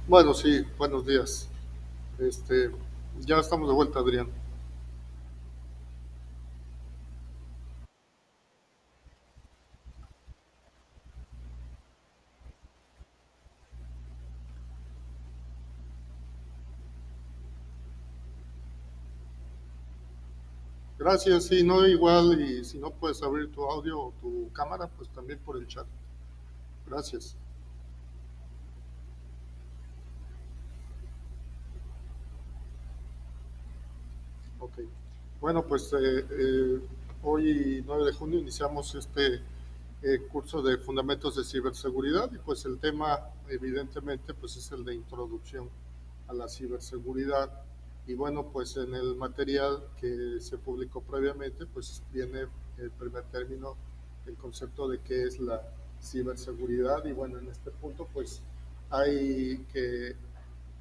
Bueno, sí, buenos días. Este, ya estamos de vuelta, Adrián. Gracias, sí, no igual, y si no puedes abrir tu audio o tu cámara, pues también por el chat. Gracias. Ok. Bueno, pues hoy 9 de junio iniciamos este curso de fundamentos de ciberseguridad y pues el tema evidentemente pues es el de introducción a la ciberseguridad. Y bueno, pues en el material que se publicó previamente pues viene el primer término, el concepto de qué es la ciberseguridad. Y bueno, en este punto pues hay que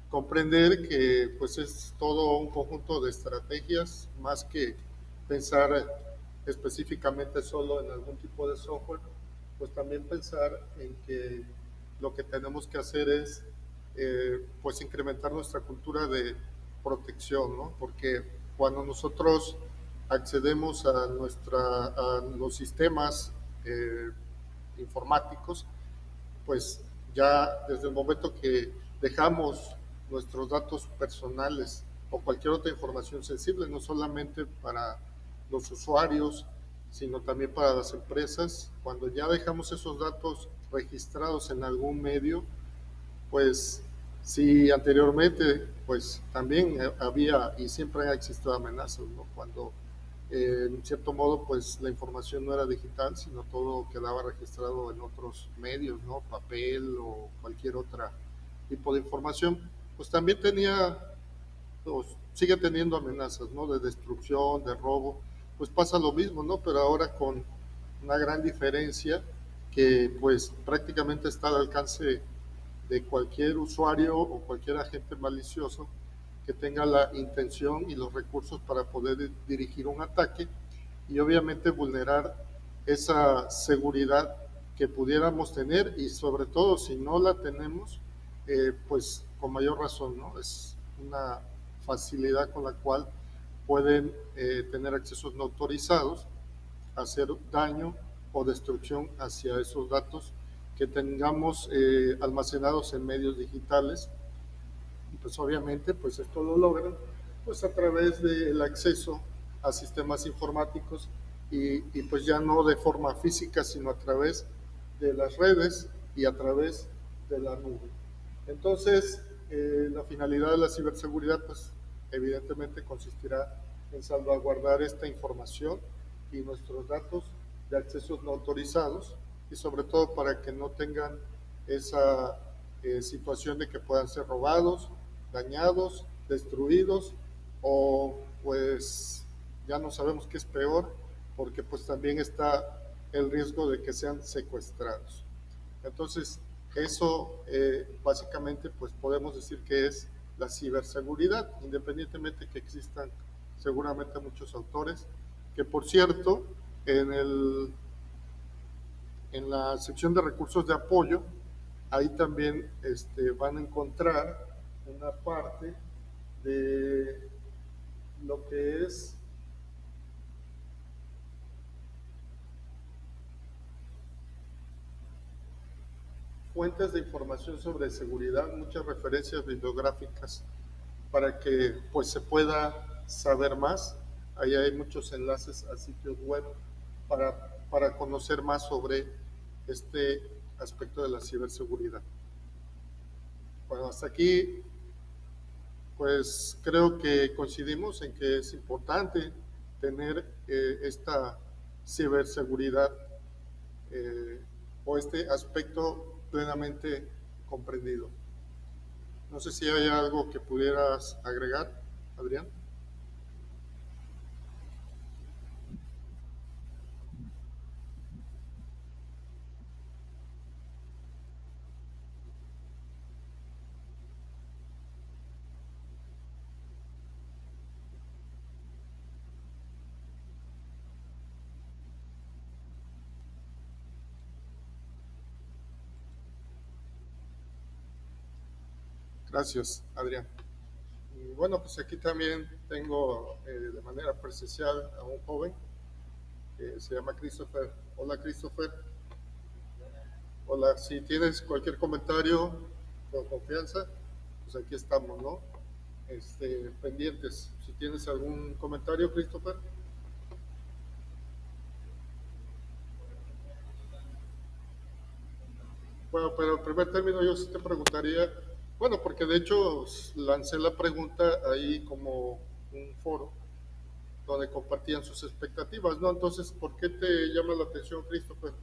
comprender que pues es todo un conjunto de estrategias más que pensar específicamente solo en algún tipo de software, pues también pensar en que lo que tenemos que hacer es pues incrementar nuestra cultura de protección, ¿no? Porque cuando nosotros accedemos a los sistemas informáticos, pues ya desde el momento que dejamos nuestros datos personales o cualquier otra información sensible, no solamente para los usuarios, sino también para las empresas, cuando ya dejamos esos datos registrados en algún medio, pues si anteriormente pues también había y siempre ha existido amenazas, ¿no? Cuando en cierto modo pues la información no era digital, sino todo quedaba registrado en otros medios, ¿no? Papel o cualquier otra tipo de información, pues también tenía, pues, sigue teniendo amenazas, ¿no? De destrucción, de robo, pues pasa lo mismo, ¿no? Pero ahora con una gran diferencia que pues prácticamente está al alcance de cualquier usuario o cualquier agente malicioso que tenga la intención y los recursos para poder dirigir un ataque y obviamente vulnerar esa seguridad que pudiéramos tener y sobre todo si no la tenemos, pues con mayor razón, ¿no? Es una facilidad con la cual pueden tener accesos no autorizados, hacer daño o destrucción hacia esos datos que tengamos almacenados en medios digitales. Y pues obviamente pues esto lo logran pues a través del acceso a sistemas informáticos y pues ya no de forma física, sino a través de las redes y a través de la nube. Entonces, la finalidad de la ciberseguridad pues evidentemente consistirá en salvaguardar esta información y nuestros datos de accesos no autorizados y sobre todo para que no tengan esa situación de que puedan ser robados, dañados, destruidos o pues ya no sabemos qué es peor porque pues también está el riesgo de que sean secuestrados. Entonces, eso básicamente pues podemos decir que es la ciberseguridad, independientemente que existan seguramente muchos autores, que por cierto, en, el, en la sección de recursos de apoyo, ahí también van a encontrar una parte de lo que es fuentes de información sobre seguridad, muchas referencias bibliográficas para que pues se pueda saber más. Ahí hay muchos enlaces a sitios web para conocer más sobre este aspecto de la ciberseguridad. Bueno, hasta aquí pues creo que coincidimos en que es importante tener esta ciberseguridad o este aspecto plenamente comprendido. No sé si hay algo que pudieras agregar, Adrián. Gracias, Adrián. Y bueno, pues aquí también tengo de manera presencial a un joven que se llama Christopher. Hola, Christopher. Hola, si tienes cualquier comentario con confianza, pues aquí estamos, ¿no? Pendientes. Si tienes algún comentario, Christopher. Bueno, pero en primer término yo sí te preguntaría, bueno, porque de hecho lancé la pregunta ahí como un foro donde compartían sus expectativas, ¿no? Entonces, ¿por qué te llama la atención, Christopher?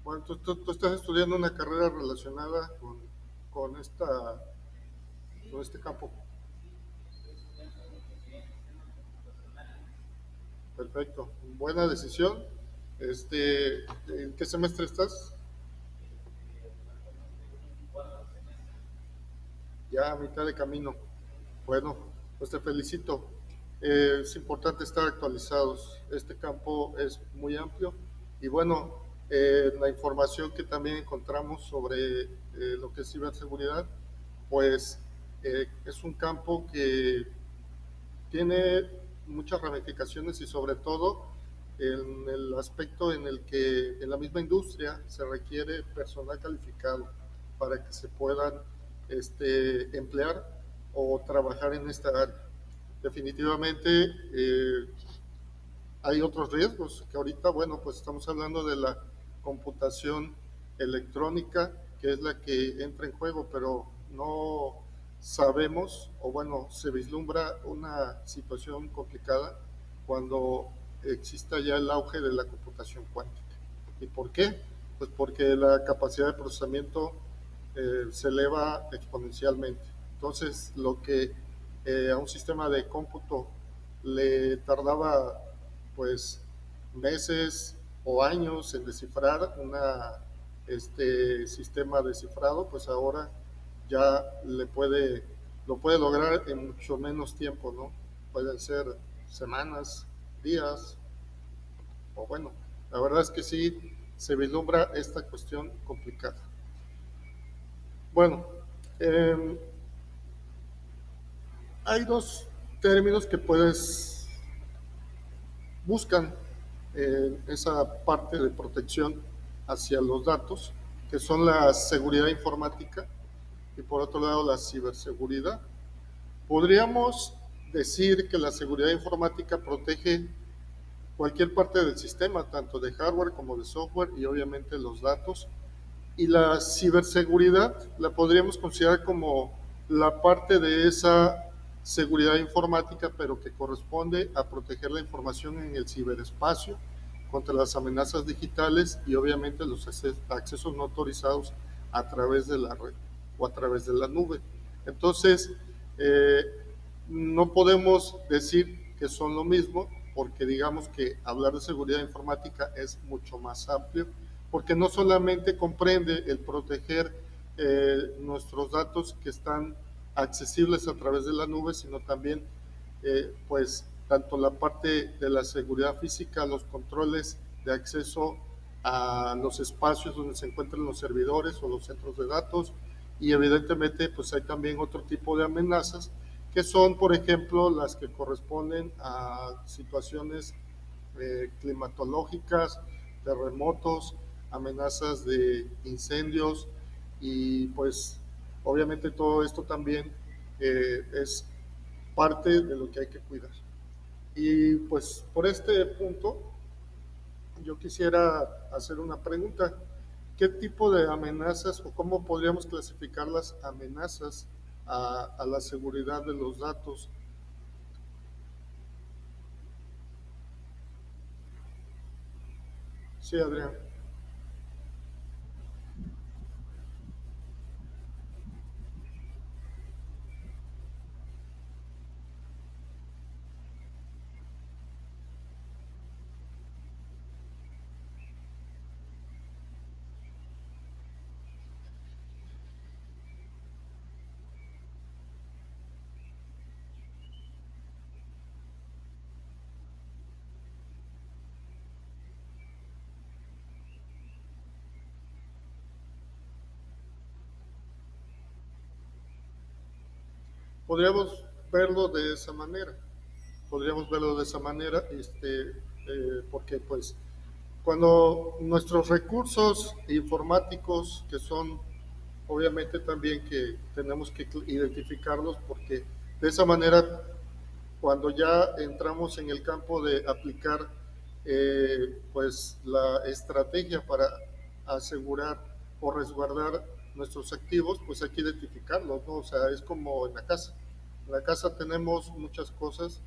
Bueno, tú estás estudiando una carrera relacionada con, esta, con este campo. Perfecto, buena decisión. ¿En qué semestre estás? Ya a mitad de camino. Bueno, pues te felicito. Es importante estar actualizados. Este campo es muy amplio y bueno, la información que también encontramos sobre lo que es ciberseguridad, pues es un campo que tiene muchas ramificaciones y sobre todo en el aspecto en el que en la misma industria se requiere personal calificado para que se puedan emplear o trabajar en esta área. Definitivamente hay otros riesgos que ahorita, bueno, pues estamos hablando de la computación electrónica, que es la que entra en juego, pero no sabemos, o bueno, se vislumbra una situación complicada cuando exista ya el auge de la computación cuántica. ¿Y por qué? Pues porque la capacidad de procesamiento se eleva exponencialmente. Entonces, lo que a un sistema de cómputo le tardaba pues meses o años en descifrar sistema de cifrado, pues ahora ya lo puede lograr en mucho menos tiempo, ¿no? Pueden ser semanas, días, o bueno, la verdad es que sí se vislumbra esta cuestión complicada. Bueno, eh, hay dos términos que buscan esa parte de protección hacia los datos, que son la seguridad informática y por otro lado la ciberseguridad. Podríamos decir que la seguridad informática protege cualquier parte del sistema, tanto de hardware como de software y obviamente los datos. Y la ciberseguridad la podríamos considerar como la parte de esa seguridad informática, pero que corresponde a proteger la información en el ciberespacio contra las amenazas digitales y obviamente los accesos no autorizados a través de la red o a través de la nube. Entonces, eh, no podemos decir que son lo mismo porque digamos que hablar de seguridad informática es mucho más amplio porque no solamente comprende el proteger nuestros datos que están accesibles a través de la nube, sino también, pues, tanto la parte de la seguridad física, los controles de acceso a los espacios donde se encuentran los servidores o los centros de datos, y evidentemente, pues, hay también otro tipo de amenazas que son, por ejemplo, las que corresponden a situaciones climatológicas, terremotos, amenazas de incendios y pues obviamente todo esto también es parte de lo que hay que cuidar. Y pues por este punto yo quisiera hacer una pregunta. ¿Qué tipo de amenazas o cómo podríamos clasificar las amenazas a la seguridad de los datos? Sí, Adrián. podríamos verlo de esa manera, porque pues cuando nuestros recursos informáticos, que son obviamente también que tenemos que identificarlos, porque de esa manera, cuando ya entramos en el campo de aplicar pues la estrategia para asegurar o resguardar nuestros activos, pues hay que identificarlos, ¿no? O sea, es como en la casa. En la casa tenemos muchas cosas,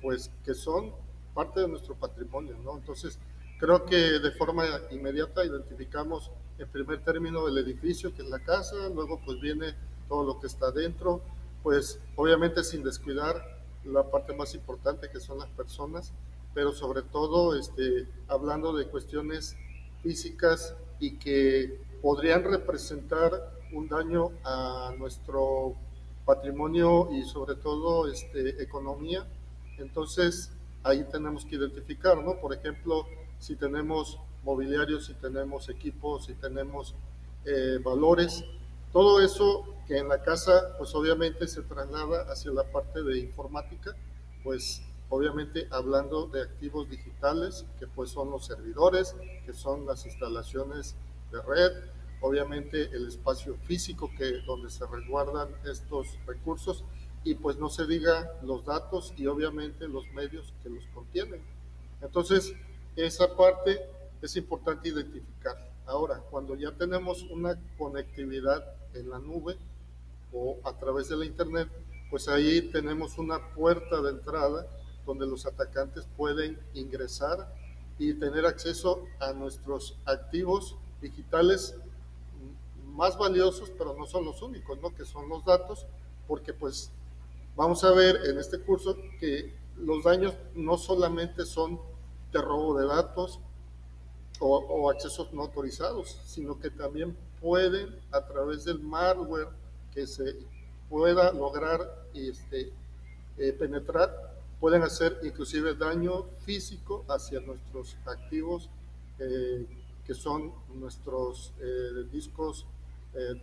pues que son parte de nuestro patrimonio, ¿no? Entonces, creo que de forma inmediata identificamos en primer término el edificio, que es la casa, luego pues viene todo lo que está dentro, pues obviamente sin descuidar la parte más importante, que son las personas, pero sobre todo hablando de cuestiones físicas y que podrían representar un daño a nuestro patrimonio y sobre todo economía. Entonces ahí tenemos que identificar, ¿no? Por ejemplo, si tenemos mobiliario, si tenemos equipos, si tenemos valores, todo eso que en la casa pues obviamente se traslada hacia la parte de informática, pues obviamente hablando de activos digitales, que pues son los servidores, que son las instalaciones de red, obviamente el espacio físico donde se resguardan estos recursos, y pues no se diga los datos y obviamente los medios que los contienen. Entonces, esa parte es importante identificar. Ahora, cuando ya tenemos una conectividad en la nube o a través de la internet, pues ahí tenemos una puerta de entrada donde los atacantes pueden ingresar y tener acceso a nuestros activos digitales más valiosos, pero no son los únicos, ¿no? Que son los datos, porque pues vamos a ver en este curso que los daños no solamente son de robo de datos o accesos no autorizados, sino que también pueden, a través del malware que se pueda lograr penetrar, pueden hacer inclusive daño físico hacia nuestros activos, eh, que son nuestros discos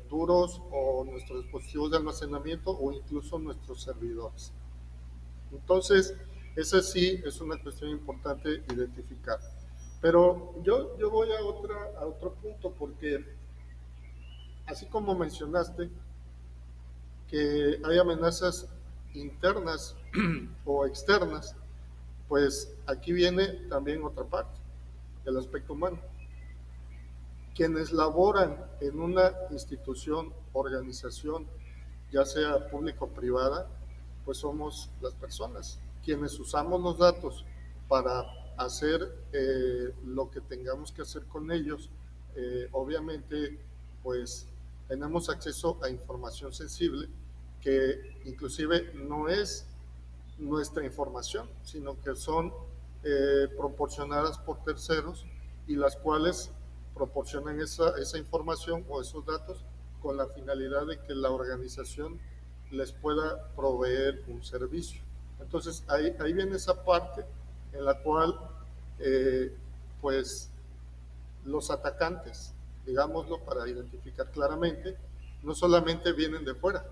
duros o nuestros dispositivos de almacenamiento o incluso nuestros servidores. Entonces, esa sí es una cuestión importante identificar. Pero yo voy a otro punto, porque así como mencionaste que hay amenazas internas o externas, pues aquí viene también otra parte, el aspecto humano. Quienes laboran en una institución, organización, ya sea pública o privada, pues somos las personas, quienes usamos los datos para hacer lo que tengamos que hacer con ellos. Obviamente, pues tenemos acceso a información sensible que inclusive no es nuestra información, sino que son proporcionadas por terceros, y las cuales proporcionan esa información o esos datos con la finalidad de que la organización les pueda proveer un servicio. Entonces ahí viene esa parte en la cual eh, pues los atacantes, digámoslo para identificar claramente, no solamente vienen de fuera.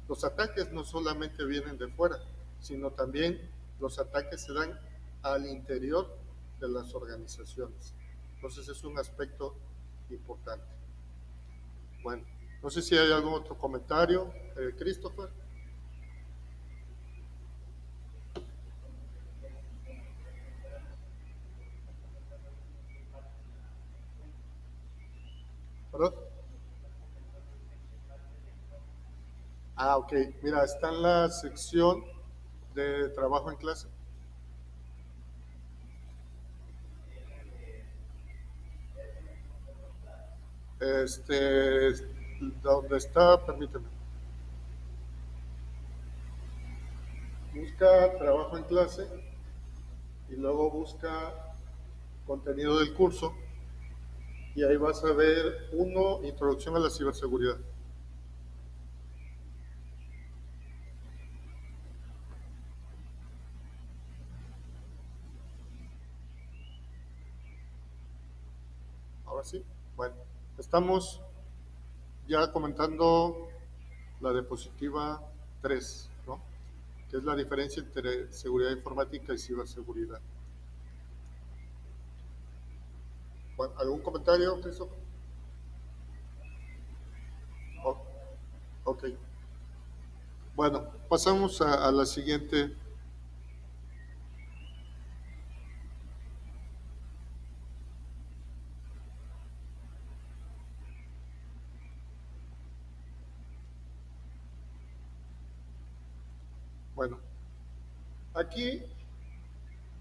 Los ataques no solamente vienen de fuera, sino también los ataques se dan al interior de las organizaciones. Entonces es un aspecto importante. Bueno, no sé si hay algún otro comentario, Christopher. ¿Perdón? Ah, ok. Mira, está en la sección de trabajo en clase. Este, donde está, permíteme. Busca trabajo en clase y luego busca contenido del curso, y ahí vas a ver uno, introducción a la ciberseguridad. Ahora sí. Bueno, estamos ya comentando la diapositiva 3, ¿no? Que es la diferencia entre seguridad informática y ciberseguridad. Bueno, ¿algún comentario, Christopher? Oh, ok. Bueno, pasamos a la siguiente. Bueno, aquí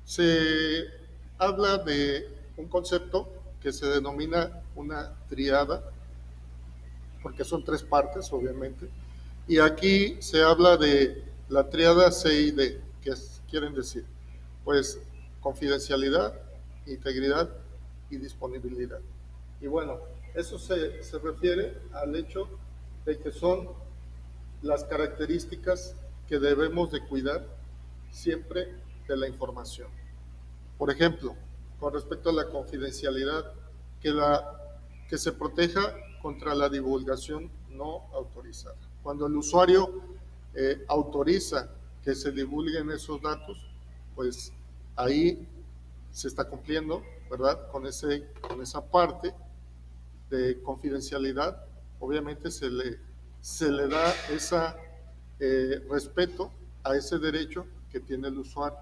se habla de un concepto que se denomina una triada, porque son tres partes, obviamente. Y aquí se habla de la triada CID, que quieren decir, pues, confidencialidad, integridad y disponibilidad. Y bueno, eso se refiere al hecho de que son las características que debemos de cuidar siempre de la información. Por ejemplo, con respecto a la confidencialidad, que se proteja contra la divulgación no autorizada. Cuando el usuario autoriza que se divulguen esos datos, pues ahí se está cumpliendo, ¿verdad? Con esa parte de confidencialidad, obviamente se le da ese respeto a ese derecho que tiene el usuario.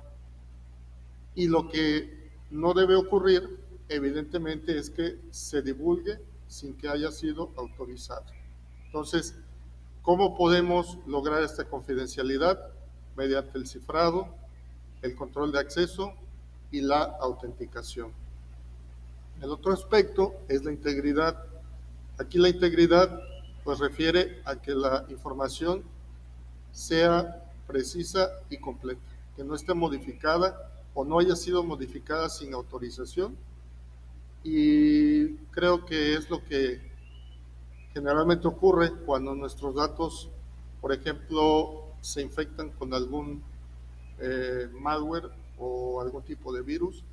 Y lo que no debe ocurrir, evidentemente, es que se divulgue sin que haya sido autorizado. Entonces, ¿cómo podemos lograr esta confidencialidad? Mediante el cifrado, el control de acceso y la autenticación. El otro aspecto es la integridad. Aquí la integridad pues refiere a que la información sea precisa y completa, que no esté modificada o no haya sido modificada sin autorización, y creo que es lo que generalmente ocurre cuando nuestros datos, por ejemplo, se infectan con algún malware o algún tipo de virus,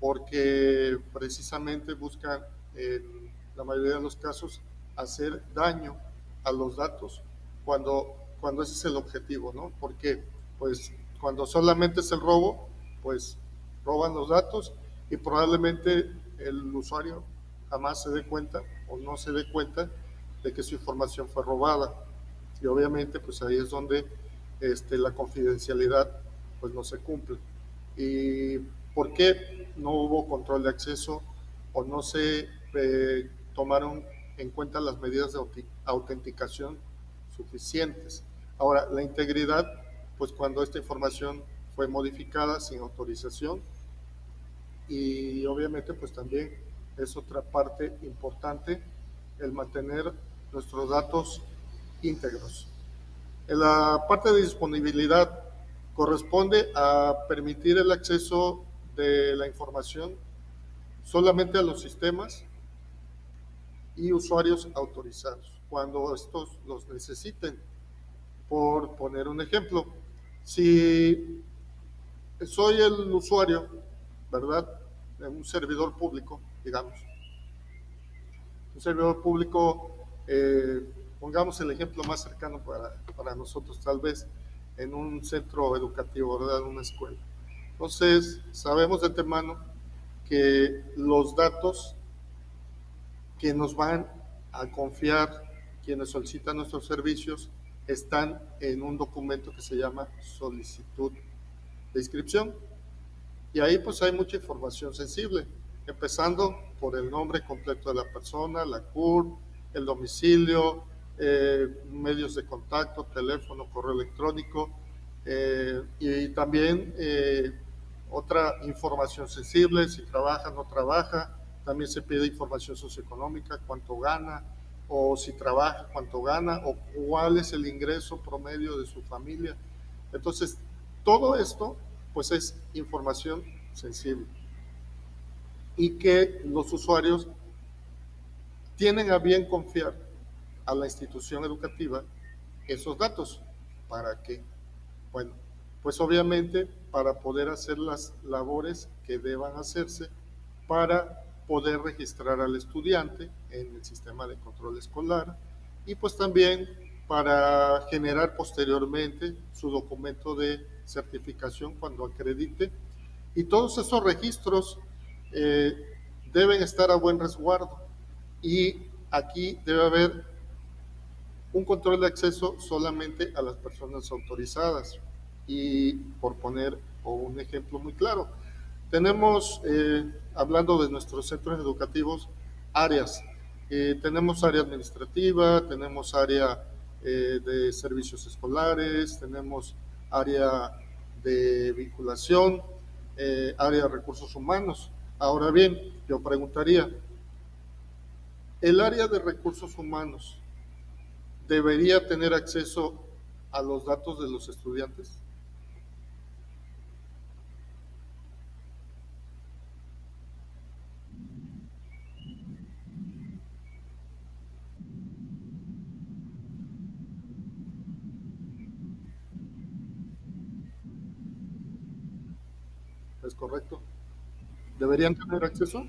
porque precisamente buscan, en la mayoría de los casos, hacer daño a los datos cuando ese es el objetivo, ¿no? Porque pues cuando solamente es el robo, pues roban los datos y probablemente el usuario jamás se dé cuenta o no se dé cuenta de que su información fue robada. Y obviamente pues ahí es donde la confidencialidad pues no se cumple. ¿Y por qué no hubo control de acceso o no se tomaron en cuenta las medidas de autenticación suficientes? Ahora, la integridad, pues cuando esta información fue modificada sin autorización, y obviamente pues también es otra parte importante el mantener nuestros datos íntegros. En la parte de disponibilidad corresponde a permitir el acceso de la información solamente a los sistemas y usuarios autorizados, cuando estos los necesiten. Por poner un ejemplo, si soy el usuario, ¿verdad?, de un servidor público, digamos, un servidor público, pongamos el ejemplo más cercano para nosotros, tal vez en un centro educativo, ¿verdad?, en una escuela. Entonces, sabemos de antemano que los datos que nos van a confiar quienes solicitan nuestros servicios están en un documento que se llama solicitud de inscripción. Y ahí pues hay mucha información sensible, empezando por el nombre completo de la persona, la CURP, el domicilio, medios de contacto, teléfono, correo electrónico, y también otra información sensible, si trabaja, no trabaja. También se pide información socioeconómica, cuánto gana, o si trabaja, cuánto gana, o cuál es el ingreso promedio de su familia. Entonces, todo esto pues es información sensible y que los usuarios tienen a bien confiar a la institución educativa esos datos. ¿Para qué? Bueno, pues obviamente para poder hacer las labores que deban hacerse para poder registrar al estudiante en el sistema de control escolar, y pues también para generar posteriormente su documento de certificación cuando acredite. Y todos esos registros deben estar a buen resguardo. Y aquí debe haber un control de acceso solamente a las personas autorizadas. Y por poner un ejemplo muy claro, tenemos, hablando de nuestros centros educativos, áreas. Tenemos área administrativa, tenemos área de servicios escolares, tenemos área de vinculación, área de recursos humanos. Ahora bien, yo preguntaría, ¿el área de recursos humanos debería tener acceso a los datos de los estudiantes? ¿Es correcto? ¿Deberían tener acceso?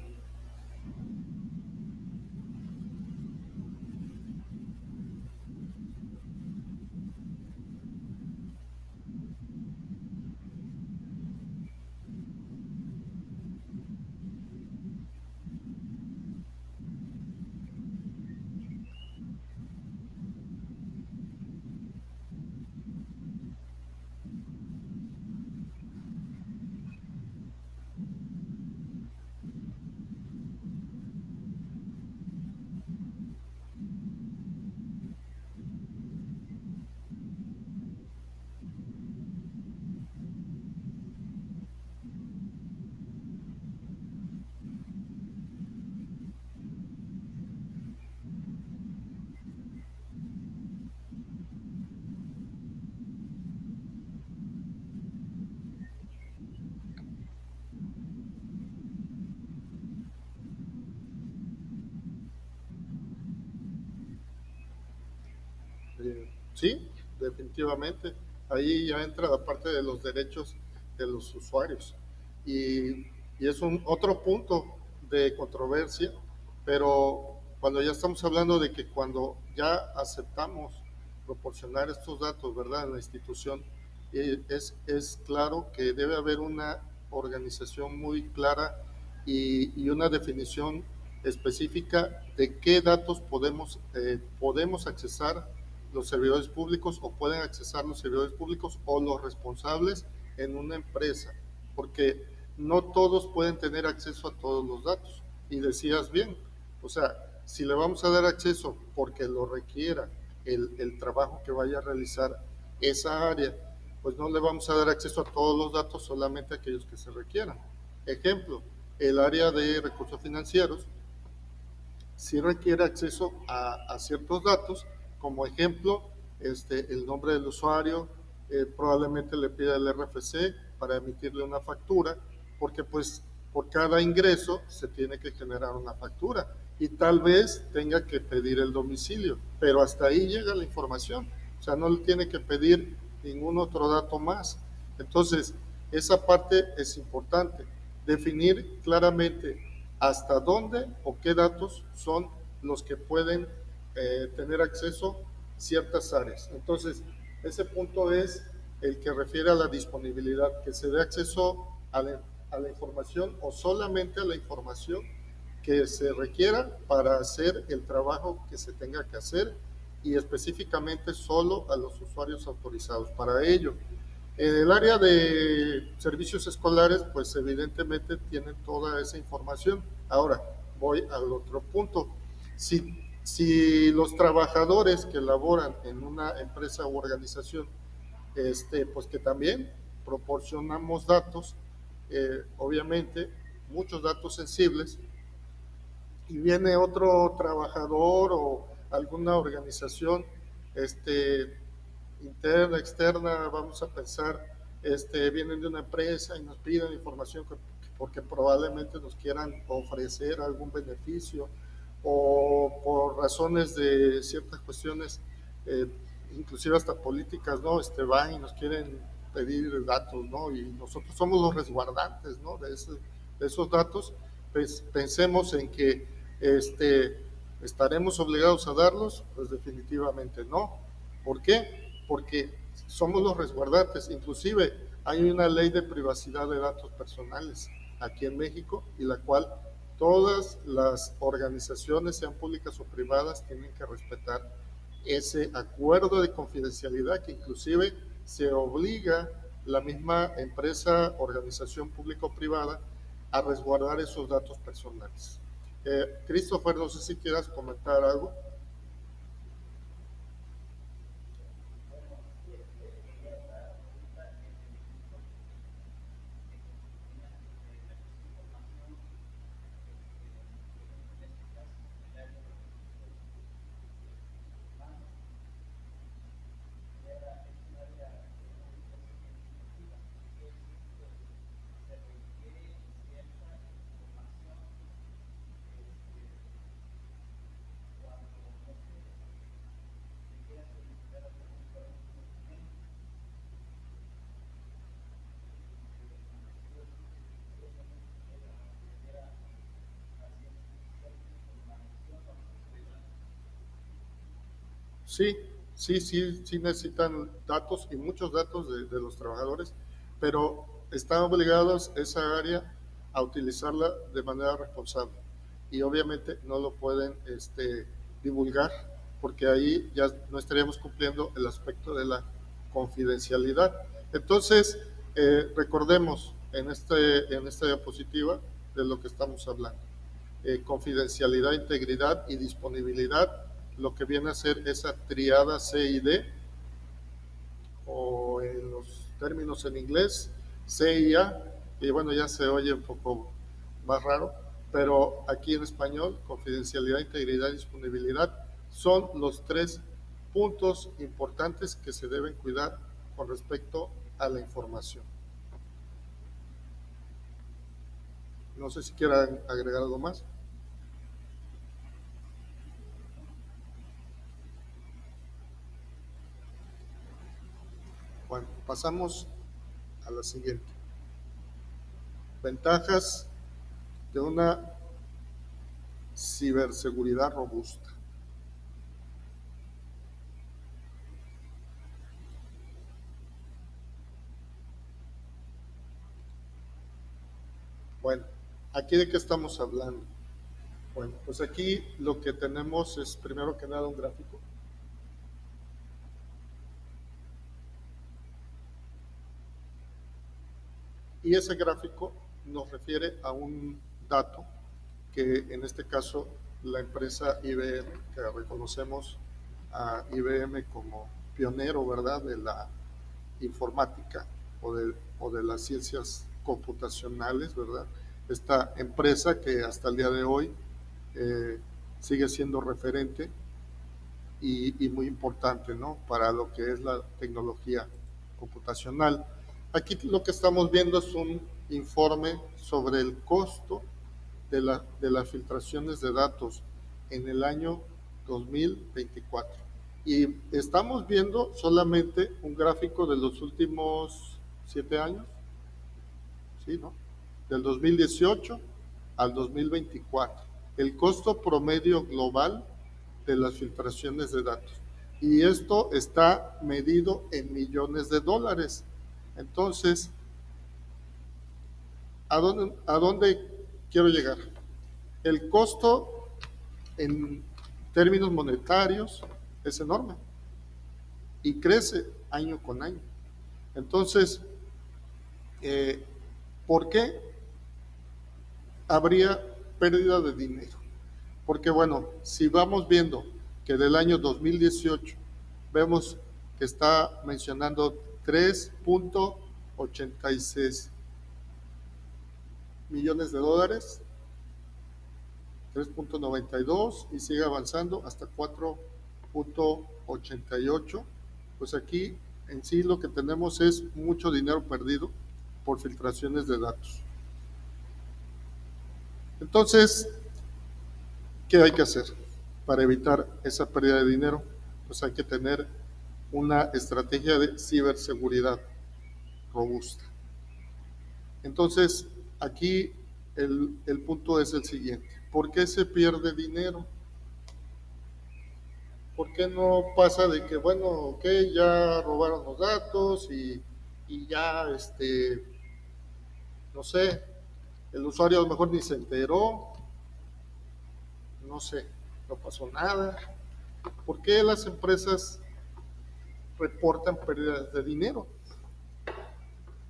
Sí, definitivamente. Ahí ya entra la parte de los derechos de los usuarios. Y, y es un otro punto de controversia, pero cuando ya estamos hablando de que cuando ya aceptamos proporcionar estos datos, ¿verdad?, en la institución, es claro que debe haber una organización muy clara y una definición específica de qué datos podemos accesar los servidores públicos o pueden accesar los servidores públicos o los responsables en una empresa, porque no todos pueden tener acceso a todos los datos. Y decías bien, o sea, si le vamos a dar acceso porque lo requiera el trabajo que vaya a realizar esa área, pues no le vamos a dar acceso a todos los datos, solamente a aquellos que se requieran. Ejemplo, el área de recursos financieros sí requiere acceso a ciertos datos, como ejemplo, el nombre del usuario, probablemente le pida el RFC para emitirle una factura, porque pues por cada ingreso se tiene que generar una factura y tal vez tenga que pedir el domicilio, pero hasta ahí llega la información, o sea, no le tiene que pedir ningún otro dato más. Entonces, esa parte es importante, definir claramente hasta dónde o qué datos son los que pueden tener acceso ciertas áreas. Entonces, ese punto es el que refiere a la disponibilidad, que se dé acceso a la información o solamente a la información que se requiera para hacer el trabajo que se tenga que hacer y específicamente solo a los usuarios autorizados. Para ello, en el área de servicios escolares, pues evidentemente tienen toda esa información. Ahora, voy al otro punto. Si los trabajadores que laboran en una empresa u organización, pues que también proporcionamos datos, obviamente muchos datos sensibles, y viene otro trabajador o alguna organización, interna, externa, vamos a pensar, vienen de una empresa y nos piden información porque probablemente nos quieran ofrecer algún beneficio o por razones de ciertas cuestiones, eh, inclusive hasta políticas, ¿no? Van y nos quieren pedir datos, ¿no? Y nosotros somos los resguardantes, ¿no? De esos datos, pues pensemos en que estaremos obligados a darlos, pues definitivamente no. ¿Por qué? Porque somos los resguardantes. Inclusive hay una ley de privacidad de datos personales aquí en México, y la cual todas las organizaciones, sean públicas o privadas, tienen que respetar ese acuerdo de confidencialidad, que inclusive se obliga la misma empresa, organización pública o privada, a resguardar esos datos personales. Christopher, no sé si quieras comentar algo. Sí, sí necesitan datos, y muchos datos de los trabajadores, pero están obligados esa área a utilizarla de manera responsable, y obviamente no lo pueden divulgar, porque ahí ya no estaríamos cumpliendo el aspecto de la confidencialidad. Entonces, recordemos en esta diapositiva de lo que estamos hablando. Confidencialidad, integridad y disponibilidad, lo que viene a ser esa triada CID, o en los términos en inglés, CIA, y bueno, ya se oye un poco más raro, pero aquí en español, confidencialidad, integridad y disponibilidad son los tres puntos importantes que se deben cuidar con respecto a la información. No sé si quieran agregar algo más. Bueno, pasamos a la siguiente. Ventajas de una ciberseguridad robusta. Bueno, ¿aquí de qué estamos hablando? Bueno, pues aquí lo que tenemos es, primero que nada, un gráfico. Y ese gráfico nos refiere a un dato que, en este caso, la empresa IBM, que reconocemos a IBM como pionero, ¿verdad?, de la informática o de las ciencias computacionales, ¿verdad? Esta empresa que hasta el día de hoy eh, sigue siendo referente y muy importante, ¿no?, para lo que es la tecnología computacional. Aquí lo que estamos viendo es un informe sobre el costo de las filtraciones de datos en el año 2024. Y estamos viendo solamente un gráfico de los últimos 7 años, ¿sí, no? Del 2018 al 2024. El costo promedio global de las filtraciones de datos. Y esto está medido en millones de dólares. Entonces, a dónde quiero llegar? El costo en términos monetarios es enorme y crece año con año. Entonces, ¿por qué habría pérdida de dinero? Porque bueno, si vamos viendo que del año 2018 vemos que está mencionando 3.86 millones de dólares, 3.92, y sigue avanzando hasta 4.88, pues aquí en sí lo que tenemos es mucho dinero perdido por filtraciones de datos. Entonces, ¿qué hay que hacer para evitar esa pérdida de dinero? Pues hay que tener una estrategia de ciberseguridad robusta. Entonces, aquí el punto es el siguiente. ¿Por qué se pierde dinero? ¿Por qué no pasa de que, bueno, ok, ya robaron los datos y ya, no sé, el usuario a lo mejor ni se enteró, no sé, no pasó nada? ¿Por qué las empresas reportan pérdidas de dinero?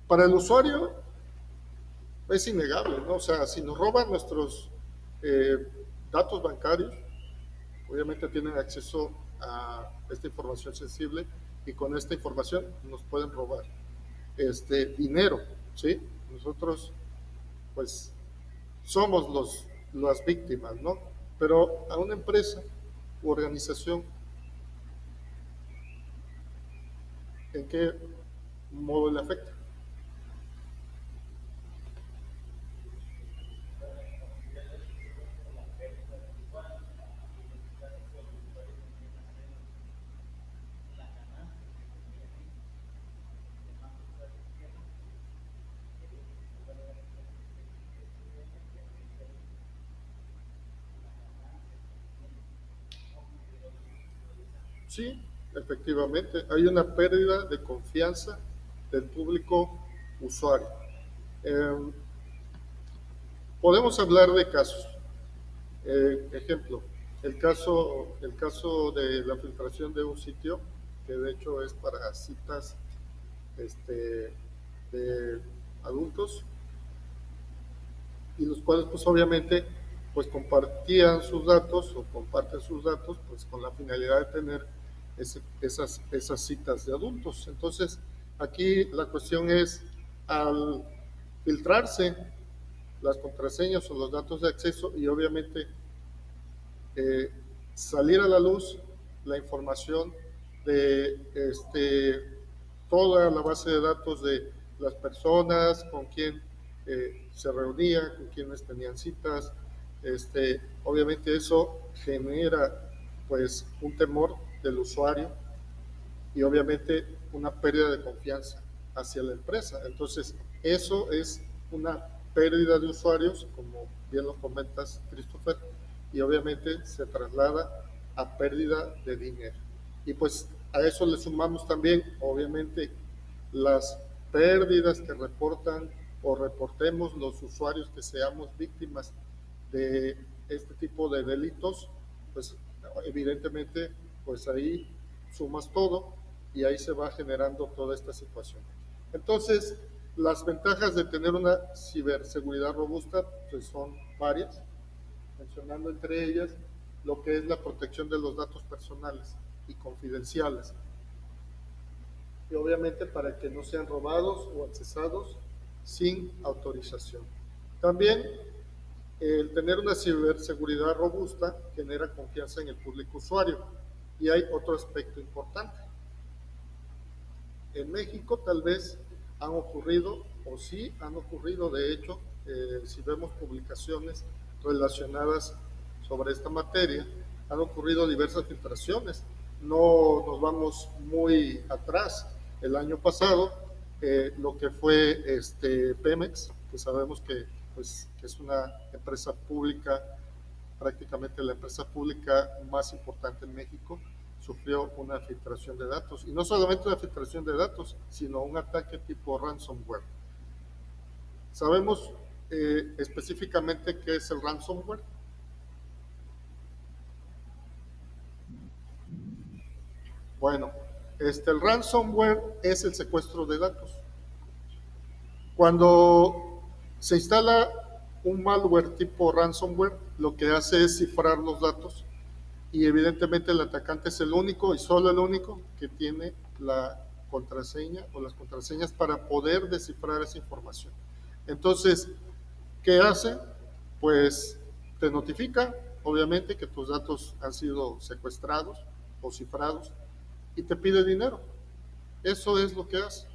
Para el usuario es innegable, ¿no? O sea, si nos roban nuestros eh, datos bancarios, obviamente tienen acceso a esta información sensible y con esta información nos pueden robar dinero, ¿sí? Nosotros, pues, somos las víctimas, ¿no? Pero a una empresa u organización, ¿en qué modo le afecta? Sí, efectivamente, hay una pérdida de confianza del público usuario. Eh, Podemos hablar de casos. Ejemplo, el caso de la filtración de un sitio, que de hecho es para citas este, de adultos, y los cuales pues obviamente pues compartían sus datos o comparten sus datos pues con la finalidad de tener esas citas de adultos. Entonces aquí la cuestión es, al filtrarse las contraseñas o los datos de acceso y obviamente eh, salir a la luz la información de toda la base de datos de las personas, con quién se reunía, con quienes tenían citas. Obviamente eso genera pues un temor del usuario y obviamente una pérdida de confianza hacia la empresa. Entonces, eso es una pérdida de usuarios, como bien lo comentas, Christopher, y obviamente se traslada a pérdida de dinero. Y pues a eso le sumamos también, obviamente, las pérdidas que reportan o reportemos los usuarios que seamos víctimas de este tipo de delitos, pues evidentemente, pues ahí sumas todo y ahí se va generando toda esta situación. Entonces, las ventajas de tener una ciberseguridad robusta pues son varias, mencionando entre ellas lo que es la protección de los datos personales y confidenciales, y obviamente para que no sean robados o accesados sin autorización. También el tener una ciberseguridad robusta genera confianza en el público usuario. Y hay otro aspecto importante. En México tal vez han ocurrido, o sí han ocurrido, de hecho, si vemos publicaciones relacionadas sobre esta materia, han ocurrido diversas filtraciones. No nos vamos muy atrás. El año pasado, lo que fue Pemex, que sabemos que, pues, que es una empresa pública, prácticamente la empresa pública más importante en México, sufrió una filtración de datos. Y no solamente una filtración de datos, sino un ataque tipo ransomware. ¿Sabemos específicamente qué es el ransomware? Bueno, el ransomware es el secuestro de datos. Cuando se instala un malware tipo ransomware, lo que hace es cifrar los datos y evidentemente el atacante es el único y solo el único que tiene la contraseña o las contraseñas para poder descifrar esa información. Entonces, ¿qué hace? Pues te notifica, obviamente, que tus datos han sido secuestrados o cifrados y te pide dinero. Eso es lo que hace.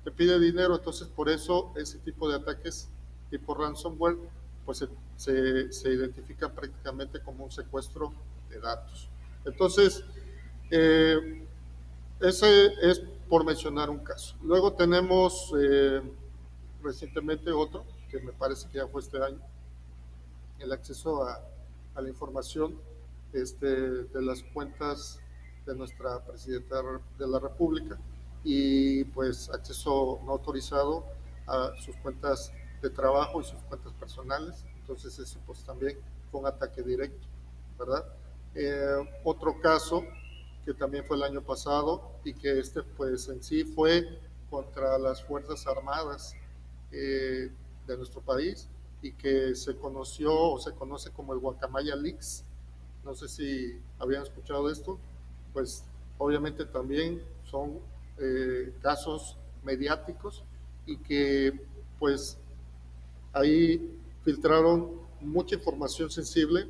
Te pide dinero, entonces por eso ese tipo de ataques tipo ransomware pues se identifican prácticamente como un secuestro de datos. Entonces, eh, ese es por mencionar un caso. Luego tenemos recientemente otro, que me parece que ya fue este año, el acceso a la información de las cuentas de nuestra presidenta de la República y pues acceso no autorizado a sus cuentas de trabajo y sus cuentas personales. Entonces eso pues también fue un ataque directo, ¿verdad? Otro caso que también fue el año pasado y que pues en sí fue contra las Fuerzas Armadas de nuestro país y que se conoció o se conoce como el Guacamaya Leaks. No sé si habían escuchado de esto. Pues obviamente también son casos mediáticos y que pues ahí filtraron mucha información sensible,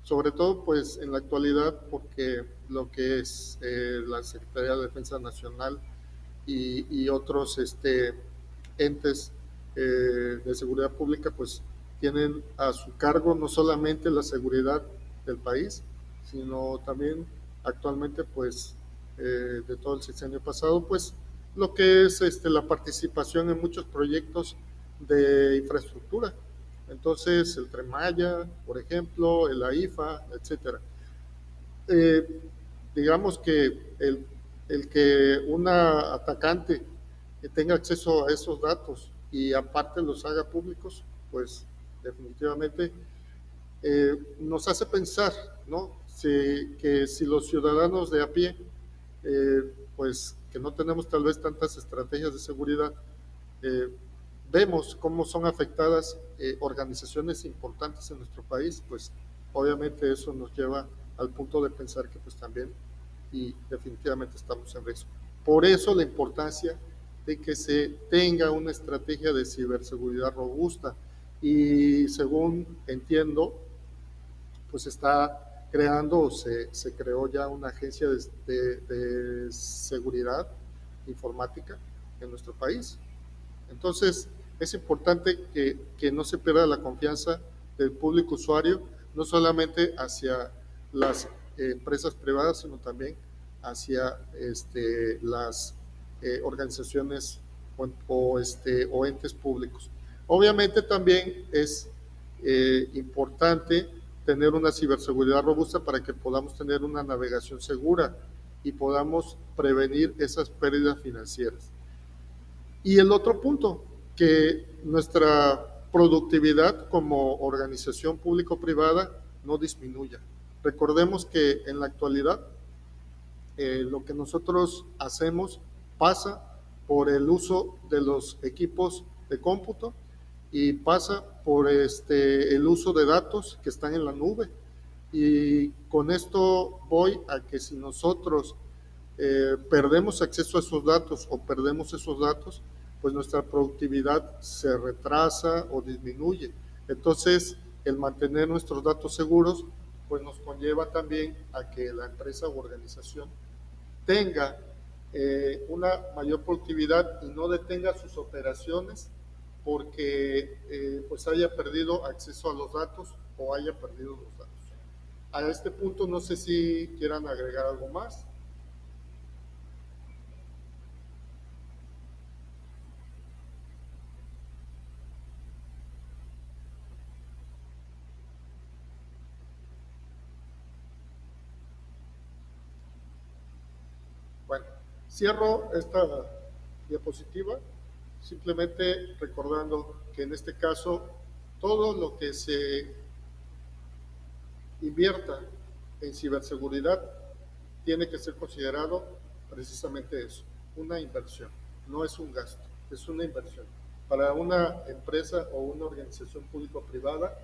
sobre todo pues en la actualidad porque lo que es la Secretaría de Defensa Nacional y otros entes de seguridad pública pues tienen a su cargo no solamente la seguridad del país, sino también actualmente pues de todo el sexenio pasado pues lo que es la participación en muchos proyectos de infraestructura. Entonces el Tren Maya, por ejemplo, el AIFA, etcétera. Eh, digamos que el que una atacante tenga acceso a esos datos y aparte los haga públicos, pues definitivamente nos hace pensar, ¿no? Que si los ciudadanos de a pie, pues que no tenemos tal vez tantas estrategias de seguridad, eh, vemos cómo son afectadas organizaciones importantes en nuestro país, pues obviamente eso nos lleva al punto de pensar que pues también y definitivamente estamos en riesgo. Por eso la importancia de que se tenga una estrategia de ciberseguridad robusta y según entiendo, pues está creando o se creó ya una agencia de seguridad informática en nuestro país. Entonces, es importante que no se pierda la confianza del público usuario, no solamente hacia las empresas privadas, sino también hacia las organizaciones o entes públicos. Obviamente también es importante tener una ciberseguridad robusta para que podamos tener una navegación segura y podamos prevenir esas pérdidas financieras. Y el otro punto, que nuestra productividad como organización público-privada no disminuya. Recordemos que en la actualidad lo que nosotros hacemos pasa por el uso de los equipos de cómputo y pasa por el uso de datos que están en la nube. Y con esto voy a que si nosotros perdemos acceso a esos datos o perdemos esos datos, pues nuestra productividad se retrasa o disminuye. Entonces, el mantener nuestros datos seguros, pues nos conlleva también a que la empresa u organización tenga una mayor productividad y no detenga sus operaciones porque pues haya perdido acceso a los datos o haya perdido los datos. A este punto no sé si quieran agregar algo más. Bueno, cierro esta diapositiva simplemente recordando que en este caso todo lo que se invierta en ciberseguridad tiene que ser considerado precisamente eso, una inversión, no es un gasto, es una inversión. Para una empresa o una organización público-privada,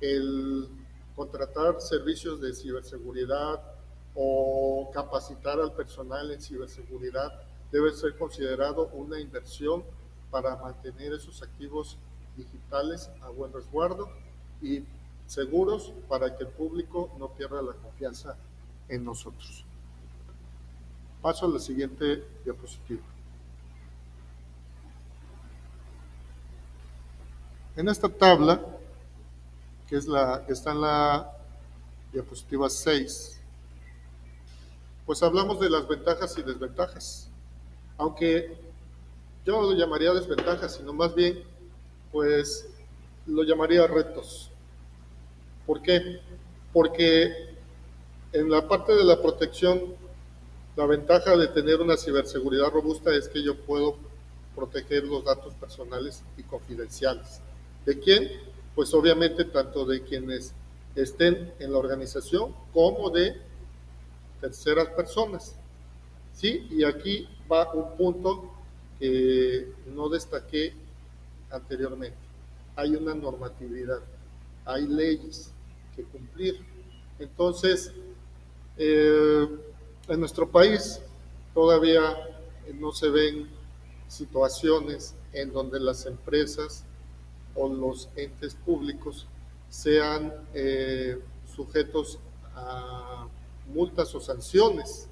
el contratar servicios de ciberseguridad o capacitar al personal en ciberseguridad debe ser considerado una inversión para mantener esos activos digitales a buen resguardo y seguros para que el público no pierda la confianza en nosotros. Paso a la siguiente diapositiva. En esta tabla, que es la que está en la diapositiva 6, pues hablamos de las ventajas y desventajas. Aunque yo no lo llamaría desventajas, sino más bien, pues lo llamaría retos. ¿Por qué? Porque en la parte de la protección La ventaja de tener una ciberseguridad robusta es que yo puedo proteger los datos personales y confidenciales. ¿De quién? Pues obviamente tanto de quienes estén en la organización como de terceras personas. ¿Sí? Y aquí va un punto que no destaqué anteriormente. Hay una normatividad, hay leyes que cumplir. Entonces, en nuestro país todavía no se ven situaciones en donde las empresas o los entes públicos sean sujetos a multas o sanciones,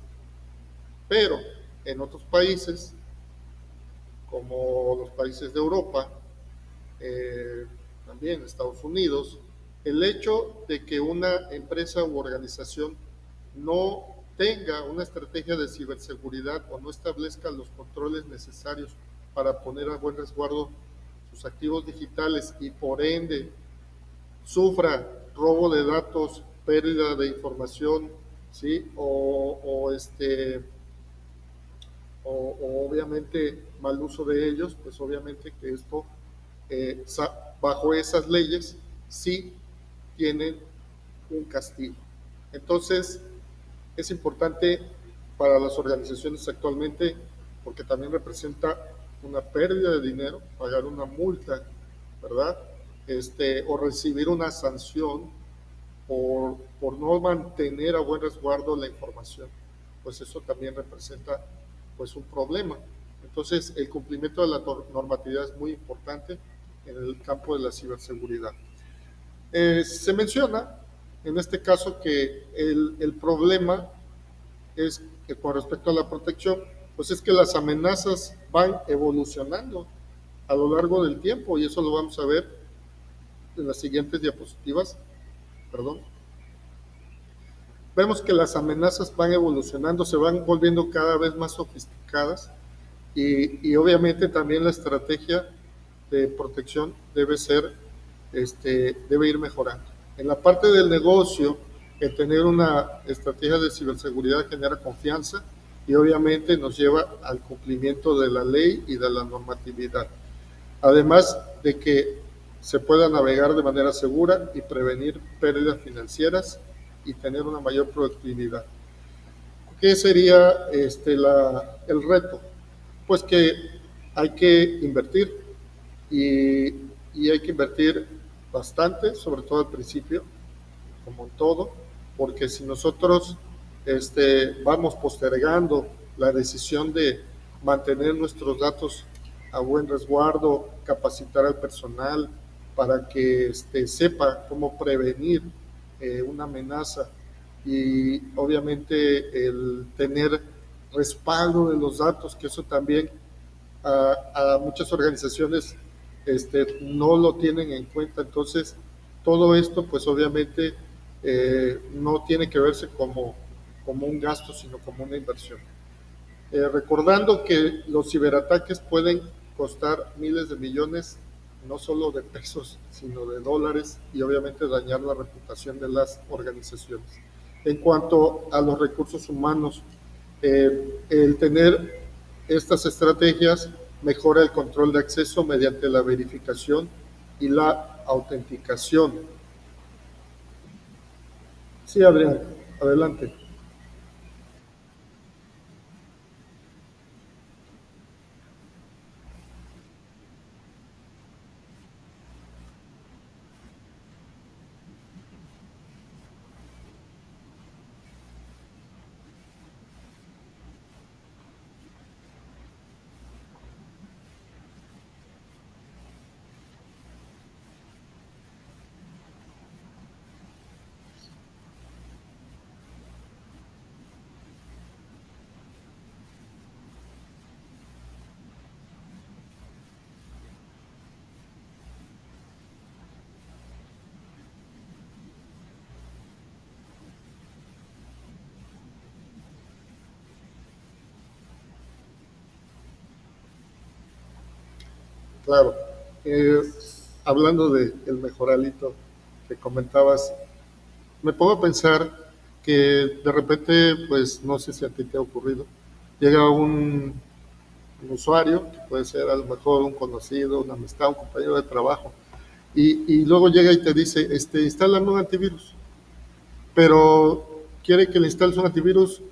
pero en otros países, como los países de Europa, también Estados Unidos, el hecho de que una empresa u organización no tenga una estrategia de ciberseguridad o no establezca los controles necesarios para poner a buen resguardo sus activos digitales y por ende sufra robo de datos, pérdida de información, ¿sí? O obviamente mal uso de ellos, pues obviamente que esto, eh, bajo esas leyes, sí tienen un castigo. Entonces, es importante para las organizaciones actualmente porque también representa una pérdida de dinero, pagar una multa, ¿verdad? O recibir una sanción por no mantener a buen resguardo la información, pues eso también representa pues un problema. Entonces, el cumplimiento de la normatividad es muy importante en el campo de la ciberseguridad. Se menciona en este caso que el problema es que con respecto a la protección, pues es que las amenazas van evolucionando a lo largo del tiempo y eso lo vamos a ver en las siguientes diapositivas. Perdón. Vemos que las amenazas van evolucionando, se van volviendo cada vez más sofisticadas y obviamente también la estrategia de protección debe ser, debe ir mejorando. En la parte del negocio, el tener una estrategia de ciberseguridad genera confianza y obviamente nos lleva al cumplimiento de la ley y de la normatividad. Además de que se pueda navegar de manera segura y prevenir pérdidas financieras y tener una mayor productividad. ¿Qué sería el reto? Pues que hay que invertir y, y hay que invertir bastante, sobre todo al principio, como en todo, porque si nosotros vamos postergando la decisión de mantener nuestros datos a buen resguardo, capacitar al personal para que sepa cómo prevenir una amenaza y obviamente el tener respaldo de los datos, que eso también a muchas organizaciones no lo tienen en cuenta. Entonces, todo esto, pues obviamente, no tiene que verse como un gasto, sino como una inversión. Recordando que los ciberataques pueden costar miles de millones, no solo de pesos, sino de dólares, y obviamente dañar la reputación de las organizaciones. En cuanto a los recursos humanos, el tener estas estrategias mejora el control de acceso mediante la verificación y la autenticación. Sí, Adrián, adelante. Claro. Eh, Hablando del mejoralito que comentabas, me pongo a pensar que de repente, pues no sé si a ti te ha ocurrido, llega un usuario, que puede ser a lo mejor un conocido, una amistad, un compañero de trabajo, y luego llega y te dice, instálame un antivirus, pero quiere que le instales un antivirus,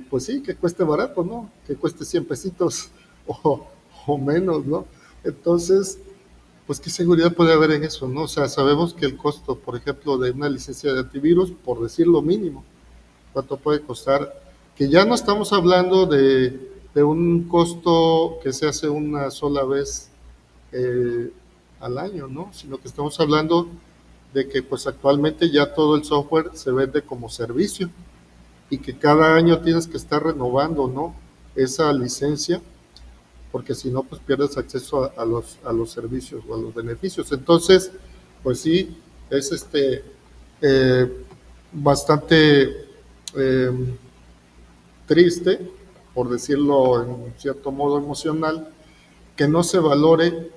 pues sí, que cueste barato, ¿no? Que cueste 100 pesitos o menos, ¿no? Entonces, pues qué seguridad puede haber en eso, ¿no? O sea, sabemos que el costo, por ejemplo, de una licencia de antivirus, por decir lo mínimo, cuánto puede costar, que ya no estamos hablando de un costo que se hace una sola vez eh, al año, ¿no? Sino que estamos hablando de que pues actualmente ya todo el software se vende como servicio y que cada año tienes que estar renovando, ¿no? Esa licencia, porque si no, pues pierdes acceso a los servicios o a los beneficios. Entonces, pues sí, es eh, bastante eh, triste, por decirlo en cierto modo emocional, que no se valore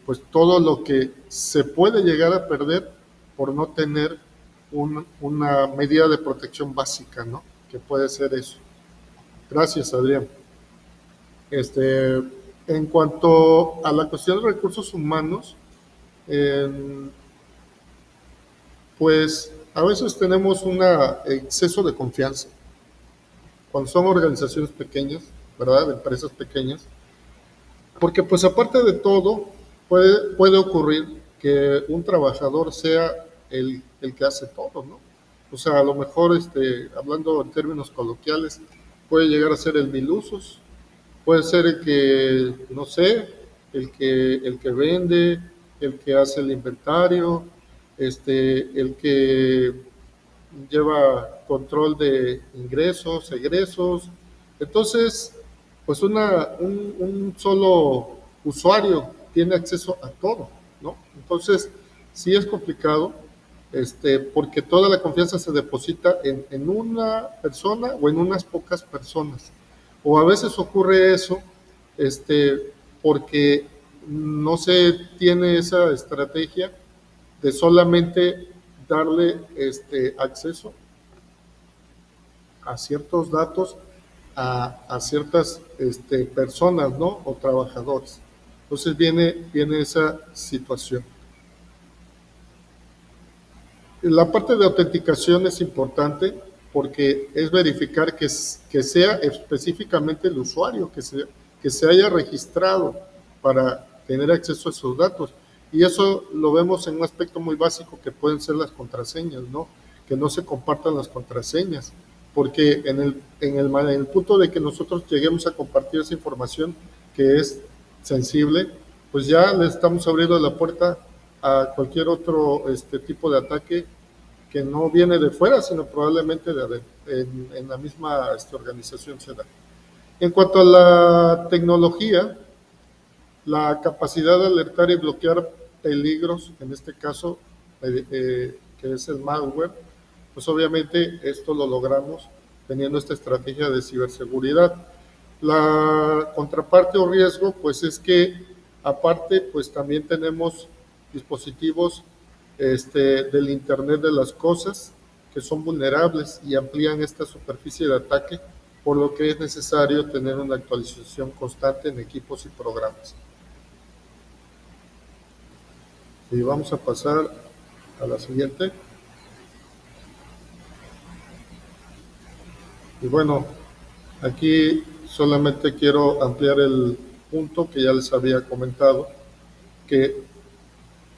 pues todo lo que se puede llegar a perder por no tener una medida de protección básica, ¿no? Que puede ser eso. Gracias, Adrián. En cuanto a la cuestión de recursos humanos, eh, pues a veces tenemos un exceso de confianza. Cuando son organizaciones pequeñas, ¿verdad? Empresas pequeñas, porque pues aparte de todo, puede ocurrir que un trabajador sea el que hace todo, ¿no? O sea, a lo mejor, hablando en términos coloquiales, puede llegar a ser el mil usos, puede ser el que, no sé, el que vende, el que hace el inventario, el que lleva control de ingresos, egresos. Entonces, pues un solo usuario tiene acceso a todo, ¿no? Entonces, sí es complicado, porque toda la confianza se deposita en una persona o en unas pocas personas. O a veces ocurre eso, porque no se tiene esa estrategia de solamente darle acceso a ciertos datos a ciertas personas, ¿no? O trabajadores. Entonces viene esa situación. La parte de autenticación es importante porque es verificar que sea específicamente el usuario que se haya registrado para tener acceso a esos datos. Y eso lo vemos en un aspecto muy básico que pueden ser las contraseñas, ¿no? Que no se compartan las contraseñas, porque en el punto de que nosotros lleguemos a compartir esa información que es sensible, pues ya le estamos abriendo la puerta a cualquier otro tipo de ataque que no viene de fuera, sino probablemente de adentro, en la misma organización se da. En cuanto a la tecnología, la capacidad de alertar y bloquear peligros, en este caso, que es el malware, pues obviamente esto lo logramos teniendo esta estrategia de ciberseguridad. La contraparte o riesgo, pues es que aparte, pues también tenemos dispositivos del Internet de las cosas que son vulnerables y amplían esta superficie de ataque, por lo que es necesario tener una actualización constante en equipos y programas. Y vamos a pasar a la siguiente. Y bueno, aquí solamente quiero ampliar el punto que ya les había comentado, que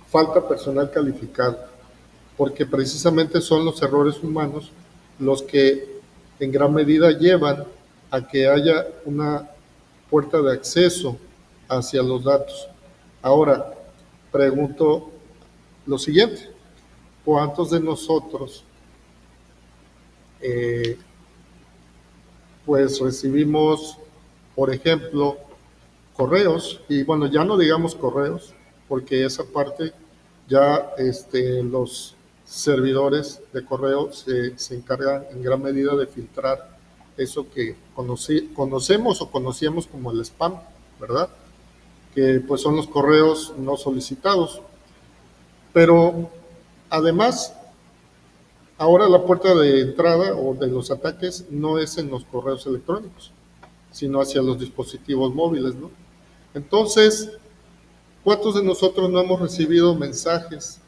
falta personal calificado, porque precisamente son los errores humanos los que en gran medida llevan a que haya una puerta de acceso hacia los datos. Ahora, pregunto lo siguiente, ¿cuántos de nosotros pues recibimos, por ejemplo, correos? Y bueno, ya no digamos correos, porque esa parte ya los servidores de correo se encargan en gran medida de filtrar eso que conocemos o conocíamos como el spam, ¿verdad? Que pues son los correos no solicitados. Pero además ahora la puerta de entrada o de los ataques no es en los correos electrónicos, sino hacia los dispositivos móviles, ¿no? Entonces, ¿cuántos de nosotros no hemos recibido mensajes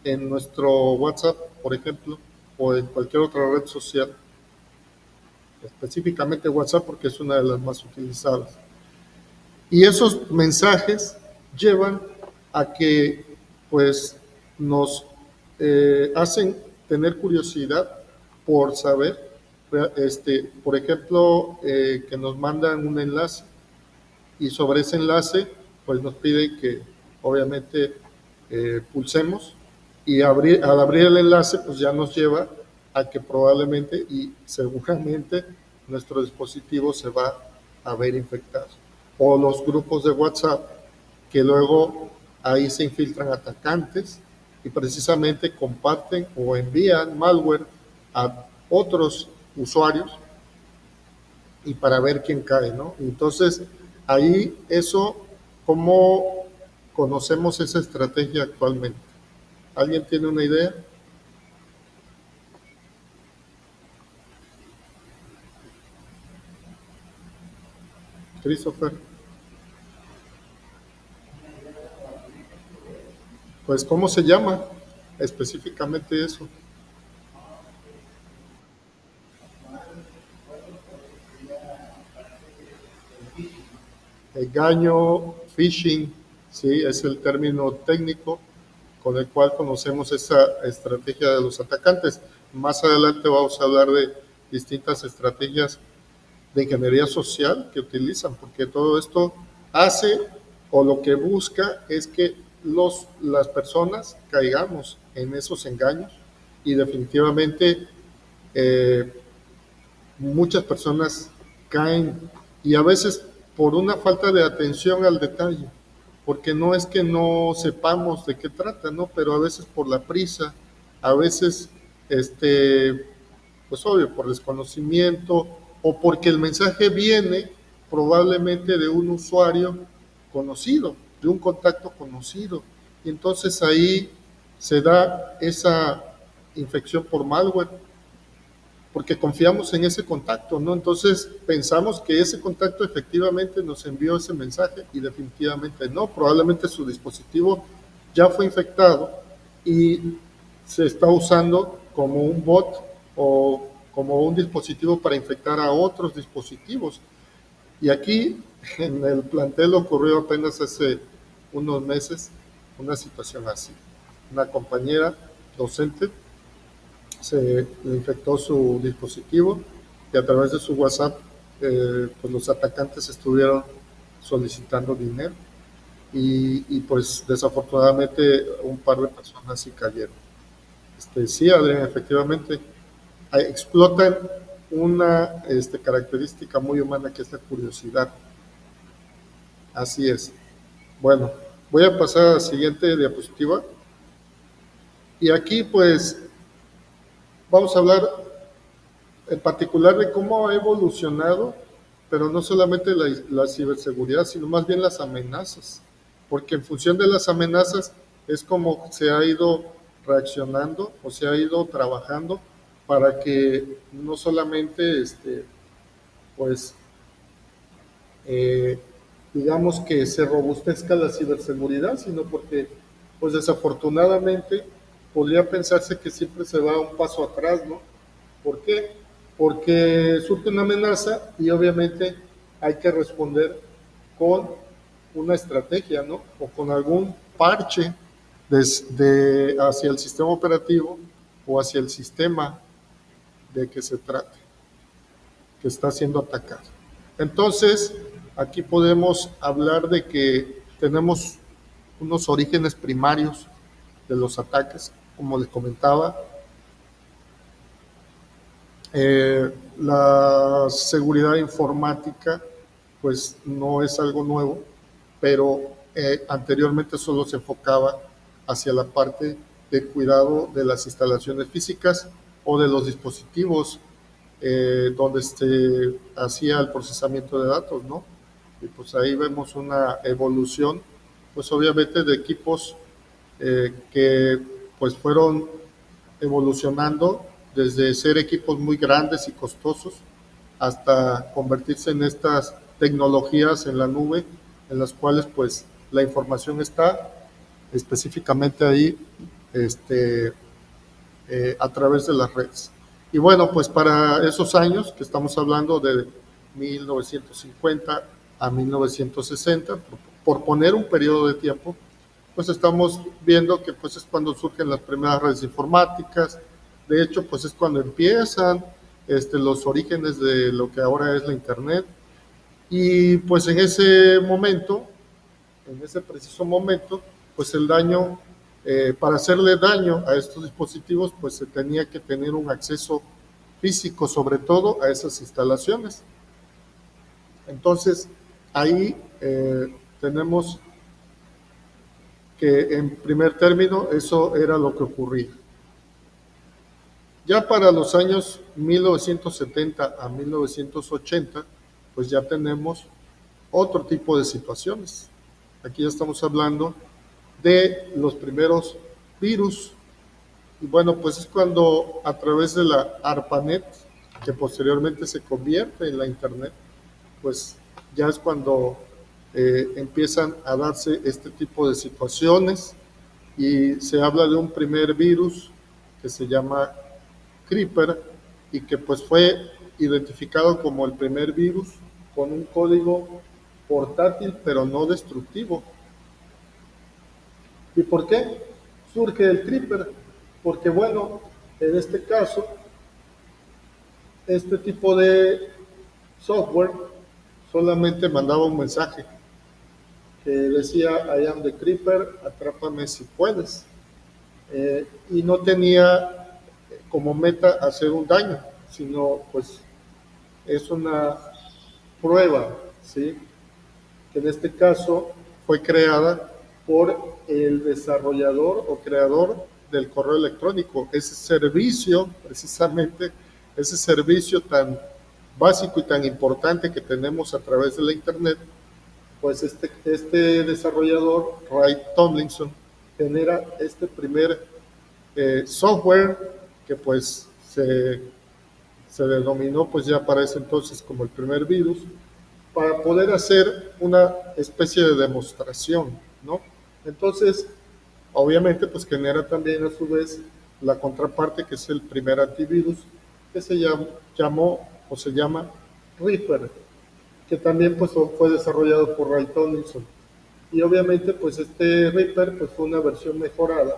en nuestro WhatsApp, por ejemplo, o en cualquier otra red social, específicamente WhatsApp porque es una de las más utilizadas? Y esos mensajes llevan a que pues nos hacen tener curiosidad por saber, por ejemplo, que nos mandan un enlace y sobre ese enlace pues nos piden que obviamente pulsemos y al abrir el enlace pues ya nos lleva a que probablemente y seguramente nuestro dispositivo se va a ver infectado. O los grupos de WhatsApp que luego ahí se infiltran atacantes y precisamente comparten o envían malware a otros usuarios y para ver quién cae, ¿no? Entonces, ahí eso, ¿cómo conocemos esa estrategia actualmente? ¿Alguien tiene una idea? Christopher. Pues, ¿cómo se llama específicamente eso? Engaño, phishing, sí, es el término técnico con el cual conocemos esa estrategia de los atacantes. Más adelante vamos a hablar de distintas estrategias de ingeniería social que utilizan, porque todo esto hace o lo que busca es que las personas caigamos en esos engaños y definitivamente eh, muchas personas caen y a veces por una falta de atención al detalle, porque no es que no sepamos de qué trata, ¿no? Pero a veces por la prisa, a veces, pues obvio, por desconocimiento o porque el mensaje viene probablemente de un usuario conocido, de un contacto conocido. Y entonces ahí se da esa infección por malware porque confiamos en ese contacto, ¿no? Entonces pensamos que ese contacto efectivamente nos envió ese mensaje y definitivamente no, probablemente su dispositivo ya fue infectado y se está usando como un bot o como un dispositivo para infectar a otros dispositivos. Y aquí en el plantel ocurrió apenas hace unos meses una situación así. Una compañera docente se le infectó su dispositivo y a través de su WhatsApp pues los atacantes estuvieron solicitando dinero y pues desafortunadamente un par de personas sí cayeron. Sí, Adrián, efectivamente explotan una característica muy humana que es la curiosidad. Así es. Bueno, voy a pasar a la siguiente diapositiva y aquí pues vamos a hablar en particular de cómo ha evolucionado, pero no solamente la ciberseguridad, sino más bien las amenazas, porque en función de las amenazas es como se ha ido reaccionando o se ha ido trabajando para que no solamente, pues, eh, digamos que se robustezca la ciberseguridad, sino porque, pues desafortunadamente, podría pensarse que siempre se va un paso atrás, ¿no? ¿Por qué? Porque surge una amenaza y obviamente hay que responder con una estrategia, ¿no? O con algún parche hacia el sistema operativo o hacia el sistema de que se trate, que está siendo atacado. Entonces, aquí podemos hablar de que tenemos unos orígenes primarios de los ataques, como les comentaba. La seguridad informática pues no es algo nuevo, pero anteriormente solo se enfocaba hacia la parte de cuidado de las instalaciones físicas o de los dispositivos donde se hacía el procesamiento de datos, ¿no? Y pues ahí vemos una evolución, pues obviamente de equipos que pues fueron evolucionando desde ser equipos muy grandes y costosos hasta convertirse en estas tecnologías en la nube, en las cuales pues la información está específicamente ahí a través de las redes. Y bueno, pues para esos años que estamos hablando de 1950 a 1960, por poner un periodo de tiempo, pues estamos viendo que pues es cuando surgen las primeras redes informáticas. De hecho, pues es cuando empiezan los orígenes de lo que ahora es la Internet. Y pues en ese momento, en ese preciso momento, pues el daño, para hacerle daño a estos dispositivos, pues se tenía que tener un acceso físico, sobre todo a esas instalaciones. Entonces, ahí tenemos que en primer término eso era lo que ocurría. Ya para los años 1970 a 1980, pues ya tenemos otro tipo de situaciones. Aquí ya estamos hablando de los primeros virus. Y bueno, pues es cuando a través de la ARPANET, que posteriormente se convierte en la Internet, pues ya es cuando empiezan a darse este tipo de situaciones y se habla de un primer virus que se llama Creeper y que pues fue identificado como el primer virus con un código portátil pero no destructivo. ¿Y por qué surge el Creeper? Porque bueno, en este caso, este tipo de software solamente mandaba un mensaje que decía I am the Creeper, atrápame si puedes. Y no tenía como meta hacer un daño, sino pues es una prueba, ¿sí? Que en este caso fue creada por el desarrollador o creador del correo electrónico, ese servicio, precisamente, ese servicio tan básico y tan importante que tenemos a través de la Internet, pues este desarrollador, Ray Tomlinson, genera este primer software que pues se denominó pues ya para ese entonces como el primer virus, para poder hacer una especie de demostración, ¿no? Entonces, obviamente, pues genera también a su vez la contraparte que es el primer antivirus, que llamó o se llama Reaper, que también pues fue desarrollado por Ray Tomlinson. Y obviamente pues este Reaper pues fue una versión mejorada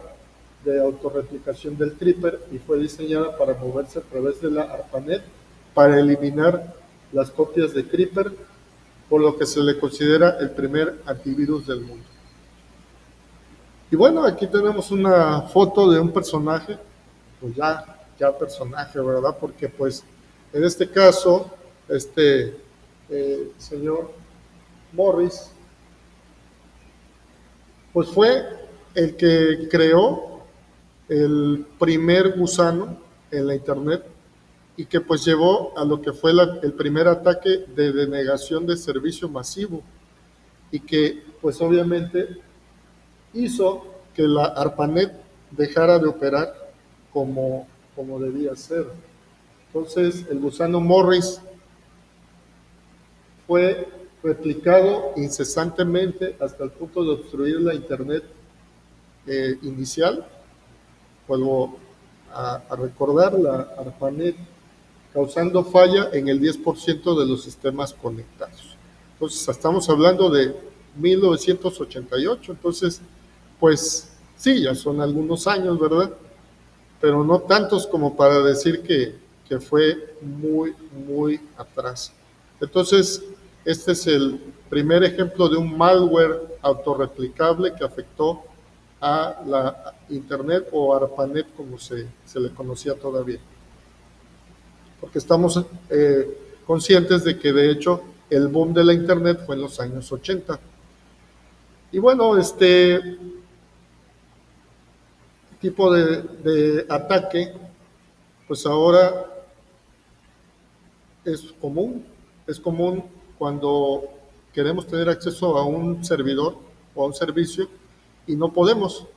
de autorreplicación del Creeper y fue diseñada para moverse a través de la ARPANET para eliminar las copias de Creeper, por lo que se le considera el primer antivirus del mundo. Y bueno, aquí tenemos una foto de un personaje, pues ya personaje, ¿verdad? Porque pues en este caso, señor Morris, pues fue el que creó el primer gusano en la Internet y que pues llevó a lo que fue el primer ataque de denegación de servicio masivo y que pues obviamente hizo que la ARPANET dejara de operar como debía ser. Entonces el gusano Morris fue replicado incesantemente hasta el punto de obstruir la Internet inicial. Vuelvo a recordar la ARPANET, causando falla en el 10% de los sistemas conectados. Entonces, estamos hablando de 1988, entonces, pues sí, ya son algunos años, ¿verdad? Pero no tantos como para decir que fue muy atrás. Entonces, este es el primer ejemplo de un malware autorreplicable que afectó a la Internet o ARPANET como se le conocía todavía. Porque estamos conscientes de que de hecho el boom de la Internet fue en los años 80. Y bueno, este tipo de ataque, pues ahora es común cuando queremos tener acceso a un servidor o a un servicio y no podemos.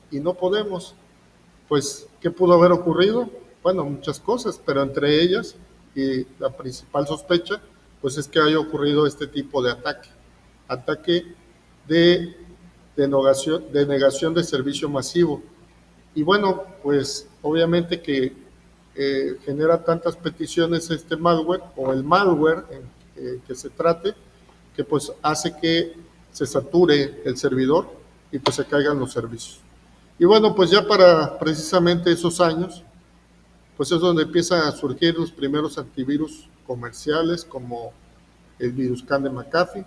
Pues, ¿qué pudo haber ocurrido? Bueno, muchas cosas, pero entre ellas, y la principal sospecha, pues es que haya ocurrido este tipo de ataque de denegación de servicio masivo. Y bueno, pues obviamente que genera tantas peticiones este malware o el malware que se trate, que pues hace que se sature el servidor y pues se caigan los servicios. Y bueno, pues ya para precisamente esos años, pues es donde empiezan a surgir los primeros antivirus comerciales como el VirusScan de McAfee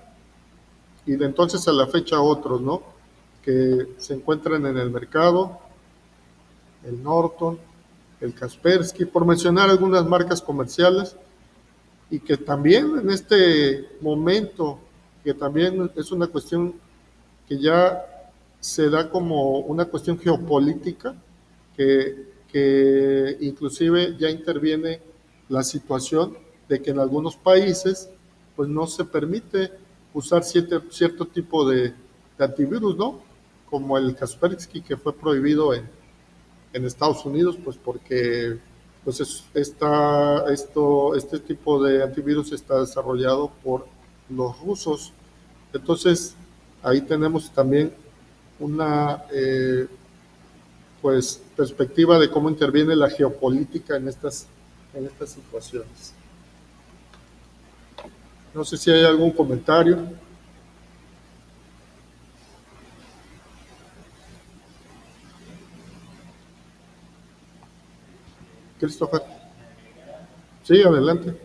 y de entonces a la fecha otros, ¿no? Que se encuentran en el mercado, el Norton, el Kaspersky, por mencionar algunas marcas comerciales y que también en este momento, que también es una cuestión que ya se da como una cuestión geopolítica, que inclusive ya interviene la situación de que en algunos países pues no se permite usar cierto tipo de antivirus, ¿no? Como el Kaspersky, que fue prohibido en Estados Unidos, pues porque pues este tipo de antivirus está desarrollado por los rusos. Entonces, ahí tenemos también una pues perspectiva de cómo interviene la geopolítica en estas situaciones. No sé si hay algún comentario. Christopher. Sí, adelante.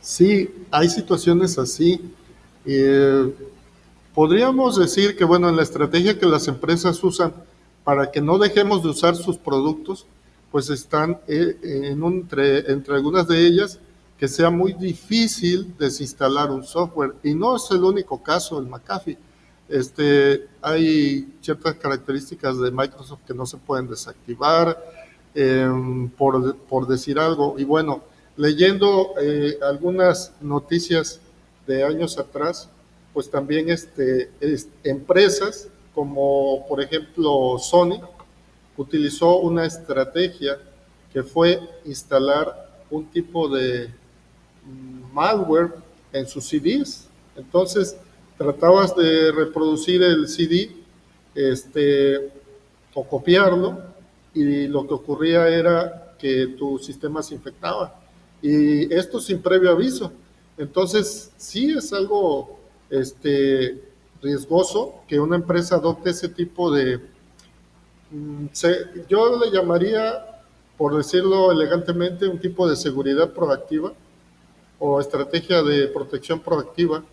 Sí, hay situaciones así. Eh, Podríamos decir que, bueno, en la estrategia que las empresas usan para que no dejemos de usar sus productos, pues están entre algunas de ellas que sea muy difícil desinstalar un software. Y no es el único caso, el McAfee. Hay ciertas características de Microsoft que no se pueden desactivar, por decir algo. Y bueno, leyendo algunas noticias de años atrás, pues también empresas como por ejemplo Sony utilizó una estrategia que fue instalar un tipo de malware en sus CDs. Entonces tratabas de reproducir el CD o copiarlo y lo que ocurría era que tu sistema se infectaba y esto sin previo aviso. Entonces sí es algo riesgoso que una empresa adopte ese tipo de, yo le llamaría, por decirlo elegantemente, un tipo de seguridad proactiva o estrategia de protección proactiva,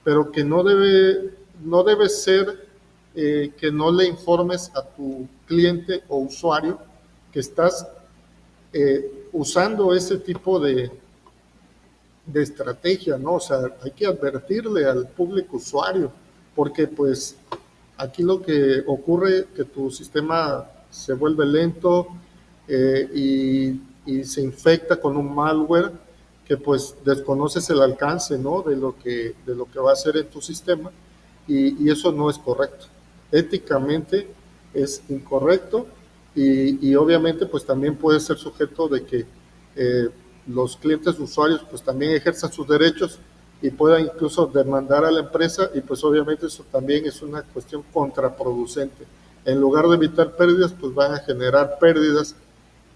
pero que no debe ser que no le informes a tu cliente o usuario que estás usando ese tipo de estrategia, ¿no? O sea, hay que advertirle al público usuario, porque pues aquí lo que ocurre es que tu sistema se vuelve lento y se infecta con un malware que pues desconoces el alcance, ¿no? De lo que va a hacer en tu sistema y eso no es correcto. Éticamente es incorrecto y obviamente pues también puede ser sujeto de que los clientes usuarios pues también ejerzan sus derechos y puedan incluso demandar a la empresa y pues obviamente eso también es una cuestión contraproducente. En lugar de evitar pérdidas, pues van a generar pérdidas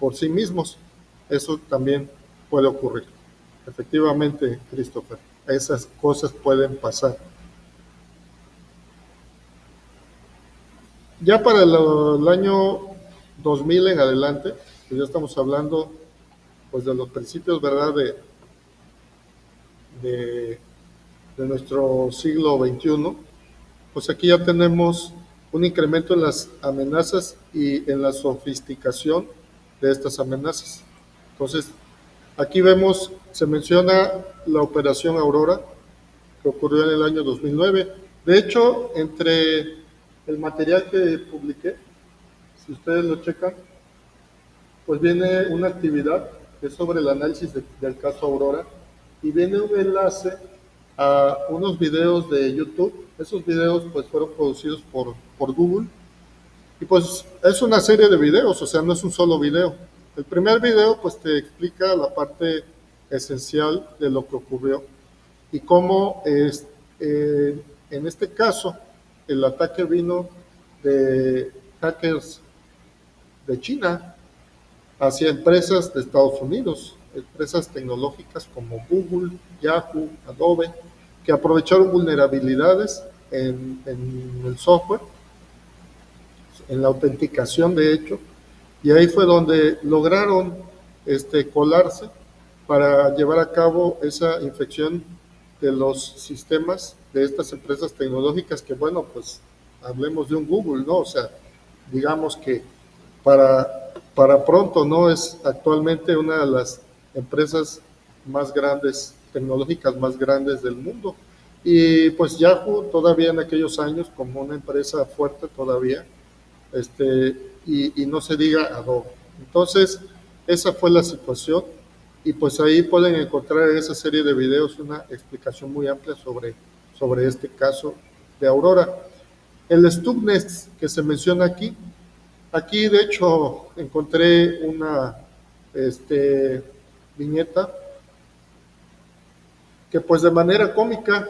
por sí mismos. Eso también puede ocurrir. Efectivamente, Christopher, esas cosas pueden pasar. Ya para el año 2000 en adelante, pues ya estamos hablando pues de los principios, ¿verdad?, de nuestro siglo XXI, pues aquí ya tenemos un incremento en las amenazas y en la sofisticación de estas amenazas. Entonces, aquí vemos, se menciona la operación Aurora, que ocurrió en el año 2009. De hecho, entre el material que publiqué, si ustedes lo checan, pues viene una actividad que es sobre el análisis del caso Aurora y viene un enlace a unos videos de YouTube. Esos videos pues fueron producidos por Google y pues es una serie de videos, o sea, no es un solo video. El primer video pues te explica la parte esencial de lo que ocurrió y cómo en este caso el ataque vino de hackers de China hacia empresas de Estados Unidos, empresas tecnológicas como Google, Yahoo, Adobe, que aprovecharon vulnerabilidades en el software, en la autenticación de hecho, y ahí fue donde lograron colarse para llevar a cabo esa infección de los sistemas de estas empresas tecnológicas que, bueno, pues hablemos de un Google, ¿no? O sea, digamos que para pronto, ¿no? Es actualmente una de las empresas más grandes, tecnológicas más grandes del mundo. Y pues Yahoo todavía en aquellos años como una empresa fuerte todavía, y no se diga Adobe. Entonces, esa fue la situación y pues ahí pueden encontrar en esa serie de videos una explicación muy amplia sobre este caso de Aurora. El Stuxnet que se menciona aquí de hecho encontré una viñeta que pues de manera cómica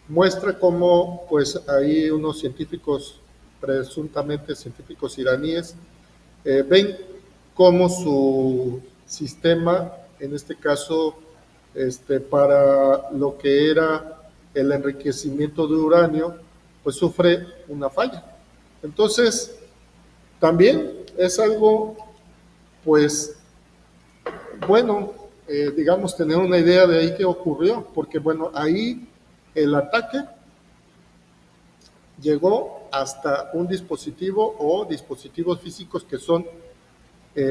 muestra cómo pues hay unos científicos, presuntamente científicos iraníes, ven cómo su sistema, en este caso para lo que era el enriquecimiento de uranio, pues sufre una falla. Entonces, también es algo, pues, bueno, digamos, tener una idea de ahí qué ocurrió, porque, bueno, ahí el ataque llegó hasta un dispositivo o dispositivos físicos que son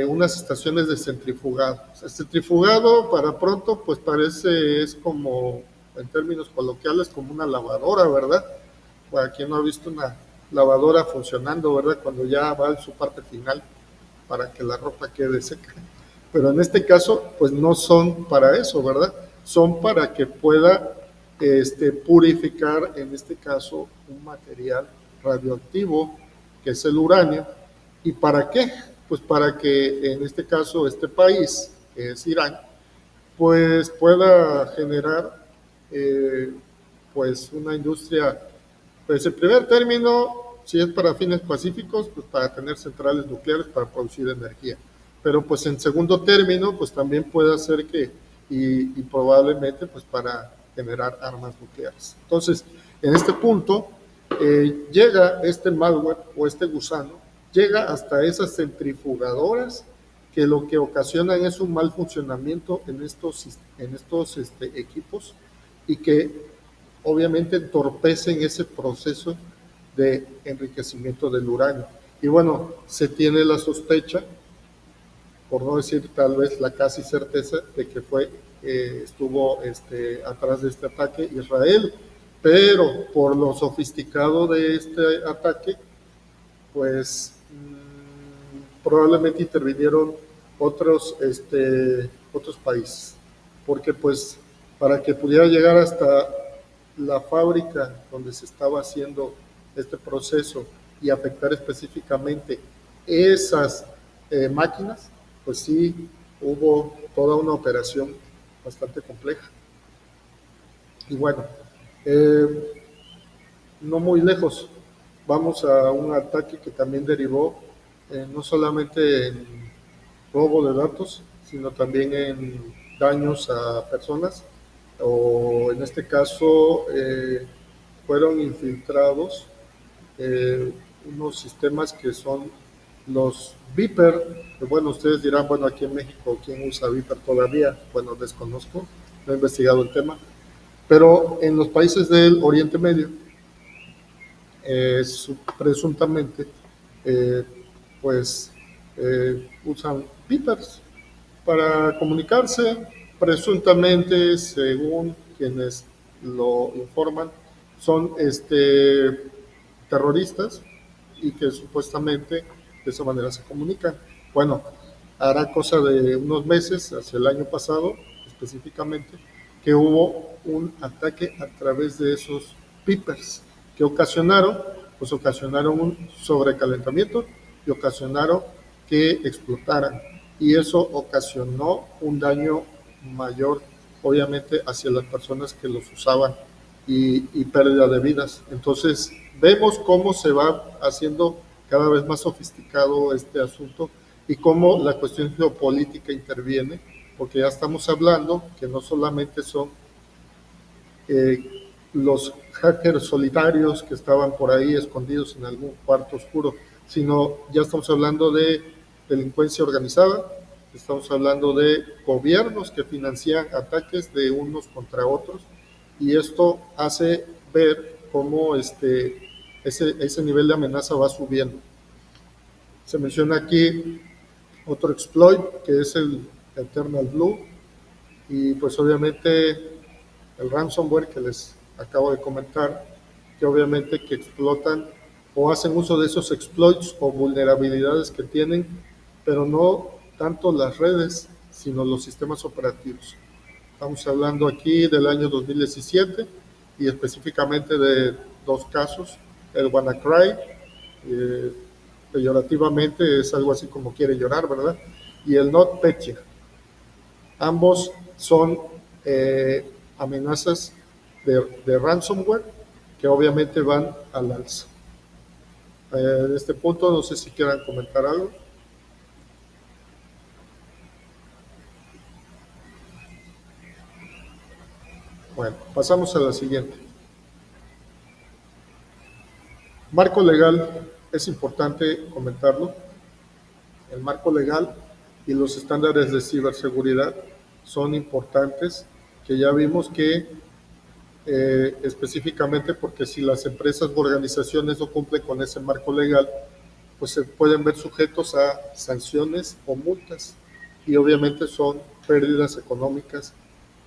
unas estaciones de centrifugado. O sea, centrifugado para pronto, pues parece, es como, en términos coloquiales, como una lavadora, ¿verdad? Para quien no ha visto una lavadora funcionando, ¿verdad? Cuando ya va en su parte final para que la ropa quede seca. Pero en este caso, pues no son para eso, ¿verdad? Son para que pueda purificar, en este caso, un material radioactivo, que es el uranio. ¿Y para qué? Pues para que, en este caso, este país, que es Irán, pues pueda generar, pues, una industria. Pues en primer término, si es para fines pacíficos, pues para tener centrales nucleares para producir energía. Pero pues en segundo término, pues también puede ser que, y probablemente pues para generar armas nucleares. Entonces, en este punto, llega este malware o este gusano, llega hasta esas centrifugadoras que lo que ocasionan es un mal funcionamiento en estos equipos y que obviamente entorpecen ese proceso de enriquecimiento del uranio. Y bueno, se tiene la sospecha, por no decir tal vez la casi certeza, de que estuvo atrás de este ataque Israel, pero por lo sofisticado de este ataque, pues probablemente intervinieron otros países, porque pues para que pudiera llegar hasta la fábrica donde se estaba haciendo este proceso y afectar específicamente esas máquinas, pues sí hubo toda una operación bastante compleja. Y bueno, no muy lejos, vamos a un ataque que también derivó no solamente en robo de datos, sino también en daños a personas, o en este caso fueron infiltrados unos sistemas que son los Viper, que bueno, ustedes dirán, bueno, aquí en México, ¿quién usa Viper todavía? Bueno, desconozco, no he investigado el tema, pero en los países del Oriente Medio, presuntamente pues usan beepers para comunicarse. Presuntamente, según quienes lo informan, son terroristas y que supuestamente de esa manera se comunican. Bueno, hará cosa de unos meses, hacia el año pasado específicamente, que hubo un ataque a través de esos beepers que ocasionaron un sobrecalentamiento y ocasionaron que explotaran. Y eso ocasionó un daño mayor, obviamente, hacia las personas que los usaban y pérdida de vidas. Entonces, vemos cómo se va haciendo cada vez más sofisticado este asunto y cómo la cuestión geopolítica interviene, porque ya estamos hablando que no solamente son los hackers solitarios que estaban por ahí escondidos en algún cuarto oscuro, sino ya estamos hablando de delincuencia organizada, estamos hablando de gobiernos que financian ataques de unos contra otros, y esto hace ver cómo ese nivel de amenaza va subiendo. Se menciona aquí otro exploit que es el Eternal Blue, y pues obviamente el ransomware que les acabo de comentar, que obviamente que explotan o hacen uso de esos exploits o vulnerabilidades que tienen, pero no tanto las redes, sino los sistemas operativos. Estamos hablando aquí del año 2017 y específicamente de dos casos, el WannaCry, peyorativamente es algo así como quiere llorar, ¿verdad? Y el NotPetya. Ambos son amenazas de ransomware que obviamente van al alza. En este punto no sé si quieran comentar algo. Bueno, pasamos a la siguiente. Marco legal, es importante comentarlo. El marco legal y los estándares de ciberseguridad son importantes, que ya vimos que específicamente porque si las empresas u organizaciones no cumplen con ese marco legal, pues se pueden ver sujetos a sanciones o multas, y obviamente son pérdidas económicas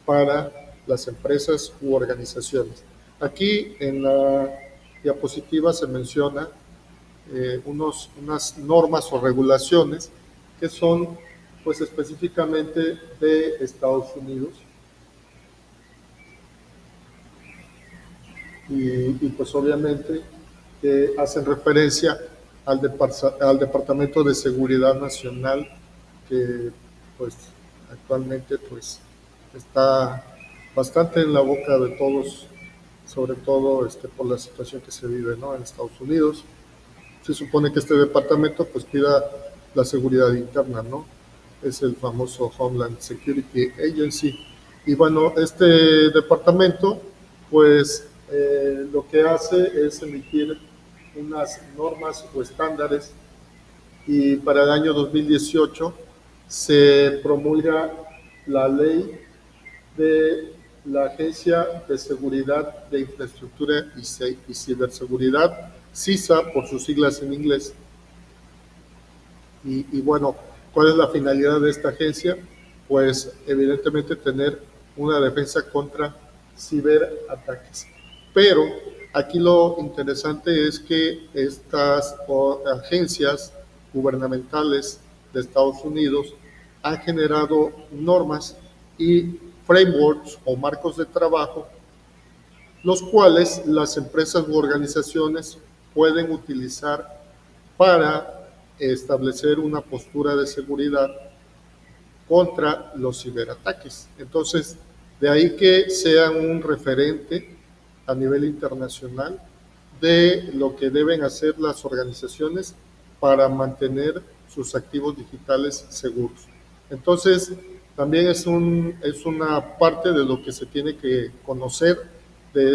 para las empresas u organizaciones. Aquí en la diapositiva se menciona unas normas o regulaciones que son pues específicamente de Estados Unidos, y pues obviamente que hacen referencia al Departamento de Seguridad Nacional, que pues actualmente pues está bastante en la boca de todos, sobre todo por la situación que se vive, ¿no?, en Estados Unidos. Se supone que este departamento pues cuida la seguridad interna, ¿no? Es el famoso Homeland Security Agency. Y bueno, este departamento pues lo que hace es emitir unas normas o estándares, y para el año 2018 se promulga la ley de la Agencia de Seguridad de Infraestructura y Ciberseguridad, CISA por sus siglas en inglés. Y bueno, ¿cuál es la finalidad de esta agencia? Pues evidentemente tener una defensa contra ciberataques. Pero aquí lo interesante es que estas agencias gubernamentales de Estados Unidos han generado normas y frameworks o marcos de trabajo, los cuales las empresas u organizaciones pueden utilizar para establecer una postura de seguridad contra los ciberataques. Entonces, de ahí que sean un referente a nivel internacional de lo que deben hacer las organizaciones para mantener sus activos digitales seguros. Entonces, también es una parte de lo que se tiene que conocer de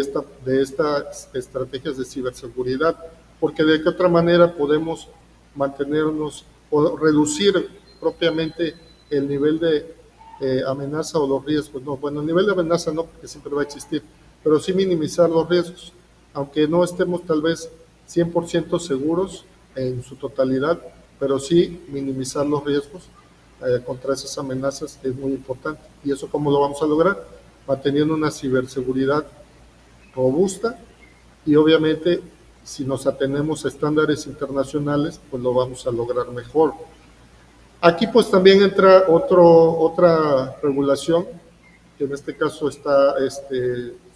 estas estrategias de ciberseguridad, porque de qué otra manera podemos mantenernos o reducir propiamente el nivel de amenaza o los riesgos. No, bueno, el nivel de amenaza no, porque siempre va a existir, pero sí minimizar los riesgos, aunque no estemos tal vez 100% seguros en su totalidad, pero sí minimizar los riesgos contra esas amenazas es muy importante. ¿Y eso cómo lo vamos a lograr? Manteniendo una ciberseguridad robusta y obviamente si nos atenemos a estándares internacionales, pues lo vamos a lograr mejor. Aquí pues también entra otra regulación, que en este caso está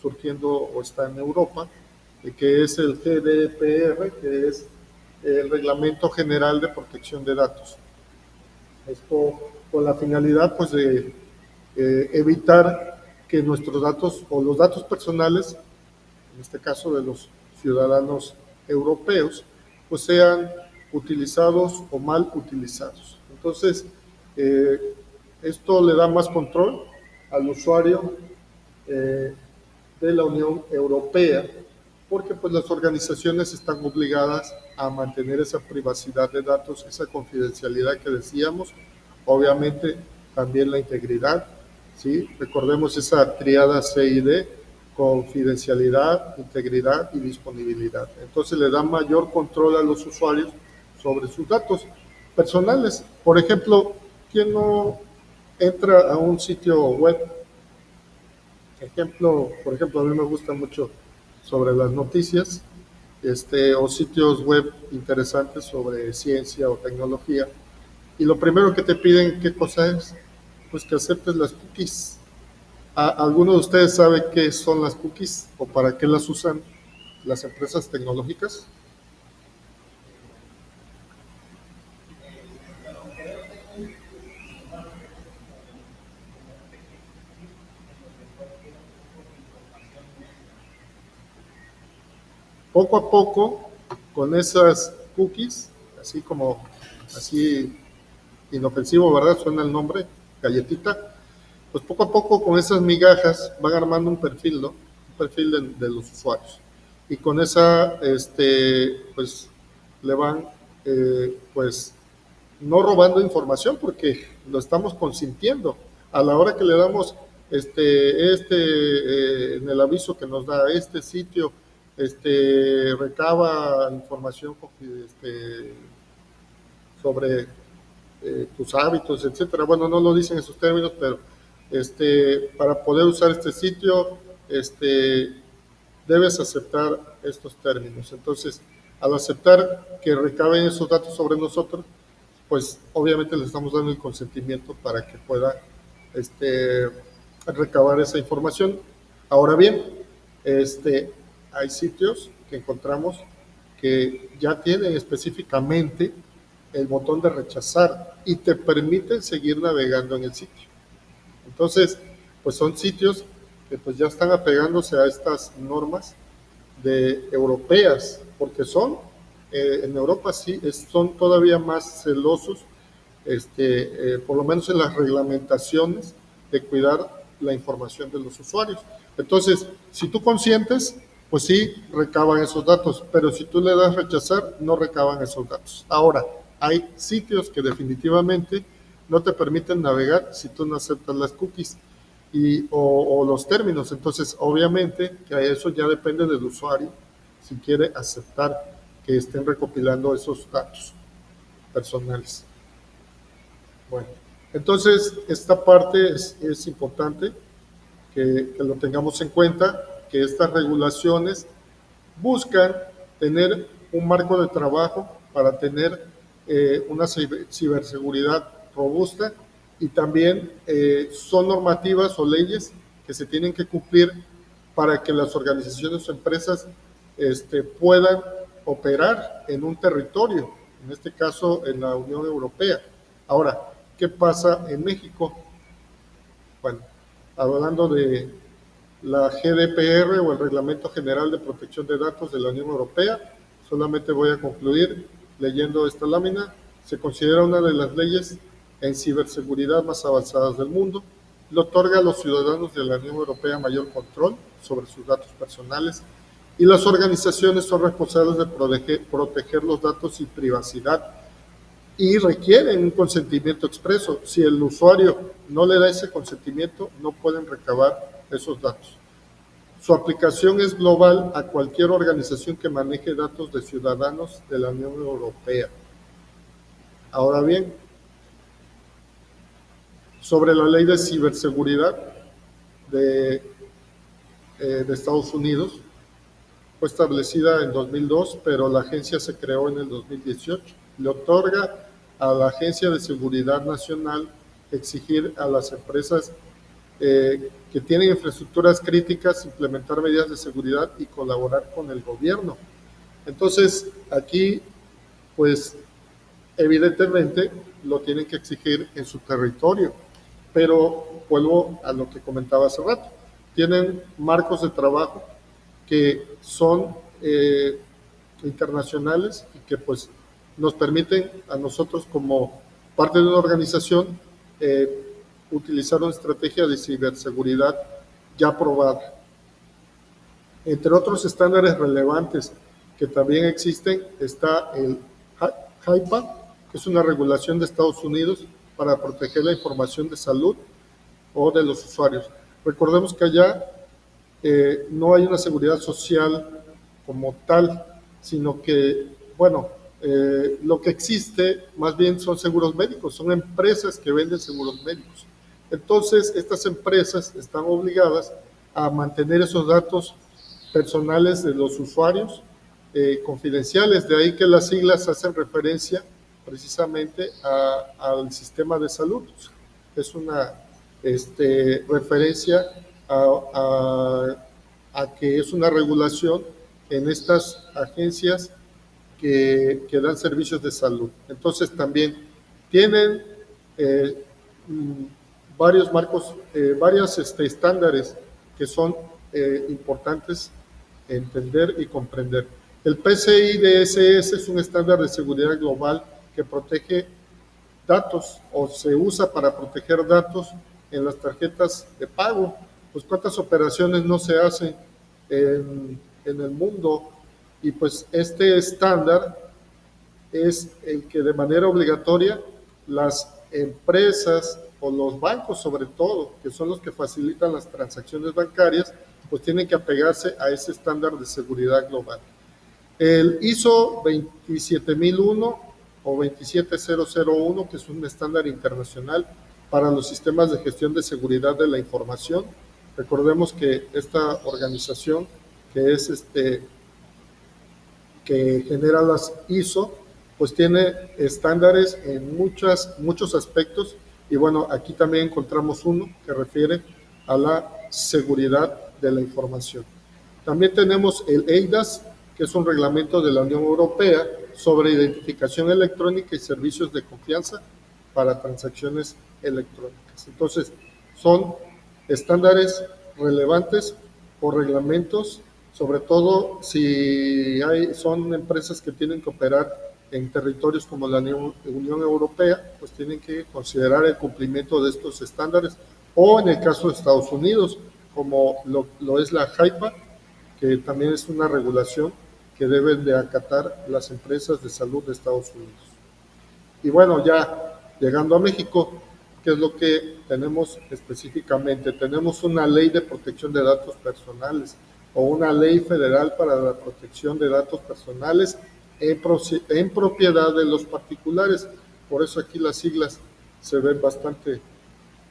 surgiendo o está en Europa, que es el GDPR, que es el Reglamento General de Protección de Datos. Esto con la finalidad pues de evitar que nuestros datos o los datos personales, en este caso de los ciudadanos europeos, pues sean utilizados o mal utilizados. Entonces, esto le da más control al usuario de la Unión Europea, porque pues las organizaciones están obligadas a mantener esa privacidad de datos, esa confidencialidad que decíamos, obviamente también la integridad, ¿sí? Recordemos esa triada CID, confidencialidad, integridad y disponibilidad. Entonces le da mayor control a los usuarios sobre sus datos personales. Por ejemplo, ¿quién no entra a un sitio web? Por ejemplo, a mí me gusta mucho sobre las noticias, o sitios web interesantes sobre ciencia o tecnología. Y lo primero que te piden, ¿qué cosa es? Pues que aceptes las cookies. ¿Alguno de ustedes sabe qué son las cookies o para qué las usan las empresas tecnológicas? Poco a poco, con esas cookies, así inofensivo, ¿verdad? Suena el nombre, galletita. Pues poco a poco con esas migajas van armando un perfil, ¿no? Un perfil de los usuarios. Y con esa, pues le van, pues, no robando información porque lo estamos consintiendo. A la hora que le damos en el aviso que nos da este sitio, recaba información sobre tus hábitos, etcétera. Bueno, no lo dicen en esos términos, pero para poder usar este sitio, debes aceptar estos términos. Entonces, al aceptar que recaben esos datos sobre nosotros, pues obviamente le estamos dando el consentimiento para que pueda recabar esa información. Ahora bien, hay sitios que encontramos que ya tienen específicamente el botón de rechazar y te permiten seguir navegando en el sitio. Entonces, pues son sitios que pues ya están apegándose a estas normas europeas, porque en Europa sí, son todavía más celosos, por lo menos en las reglamentaciones de cuidar la información de los usuarios. Entonces, si tú consientes, pues sí, recaban esos datos, pero si tú le das rechazar, no recaban esos datos. Ahora, hay sitios que definitivamente no te permiten navegar si tú no aceptas las cookies o los términos. Entonces, obviamente, que eso ya depende del usuario, si quiere aceptar que estén recopilando esos datos personales. Bueno, entonces, esta parte es importante que lo tengamos en cuenta, que estas regulaciones buscan tener un marco de trabajo para tener una ciberseguridad robusta y también son normativas o leyes que se tienen que cumplir para que las organizaciones o empresas puedan operar en un territorio, en este caso en la Unión Europea. Ahora, ¿qué pasa en México? Bueno, hablando de la GDPR o el Reglamento General de Protección de Datos de la Unión Europea, solamente voy a concluir leyendo esta lámina. Se considera una de las leyes en ciberseguridad más avanzadas del mundo. Le otorga a los ciudadanos de la Unión Europea mayor control sobre sus datos personales y las organizaciones son responsables de proteger los datos y privacidad y requieren un consentimiento expreso. Si el usuario no le da ese consentimiento, no pueden recabar esos datos. Su aplicación es global a cualquier organización que maneje datos de ciudadanos de la Unión Europea. Ahora bien, sobre la ley de ciberseguridad de Estados Unidos, fue establecida en 2002, pero la agencia se creó en el 2018. Le otorga a la Agencia de Seguridad Nacional exigir a las empresas que tienen infraestructuras críticas implementar medidas de seguridad y colaborar con el gobierno. Entonces, aquí, pues, evidentemente lo tienen que exigir en su territorio, pero vuelvo a lo que comentaba hace rato. Tienen marcos de trabajo que son internacionales y que pues nos permiten a nosotros como parte de una organización utilizar una estrategia de ciberseguridad ya probada. Entre otros estándares relevantes que también existen está el HIPAA, que es una regulación de Estados Unidos para proteger la información de salud o de los usuarios. Recordemos que allá no hay una seguridad social como tal, sino que, bueno, lo que existe más bien son seguros médicos, son empresas que venden seguros médicos. Entonces, estas empresas están obligadas a mantener esos datos personales de los usuarios confidenciales, de ahí que las siglas hacen referencia precisamente al sistema de salud. Es una referencia a que es una regulación en estas agencias que dan servicios de salud. Entonces también tienen varios marcos, varios estándares que son importantes entender y comprender. El PCI DSS es un estándar de seguridad global que protege datos o se usa para proteger datos en las tarjetas de pago. Pues cuántas operaciones no se hacen en el mundo, y pues este estándar es el que de manera obligatoria las empresas o los bancos sobre todo, que son los que facilitan las transacciones bancarias, pues tienen que apegarse a ese estándar de seguridad global. El ISO 27001 o 27001, que es un estándar internacional para los sistemas de gestión de seguridad de la información. Recordemos que esta organización, que es que genera las ISO, pues tiene estándares en muchos aspectos, y bueno, aquí también encontramos uno que refiere a la seguridad de la información. También tenemos el eIDAS, que es un reglamento de la Unión Europea sobre identificación electrónica y servicios de confianza para transacciones electrónicas. Entonces, son estándares relevantes o reglamentos, sobre todo si son empresas que tienen que operar en territorios como la Unión Europea, pues tienen que considerar el cumplimiento de estos estándares, o en el caso de Estados Unidos, como lo es la HIPAA, que también es una regulación que deben de acatar las empresas de salud de Estados Unidos. Y bueno, ya llegando a México, ¿qué es lo que tenemos específicamente? Tenemos una ley de protección de datos personales o una ley federal para la protección de datos personales en propiedad de los particulares. Por eso aquí las siglas se ven bastante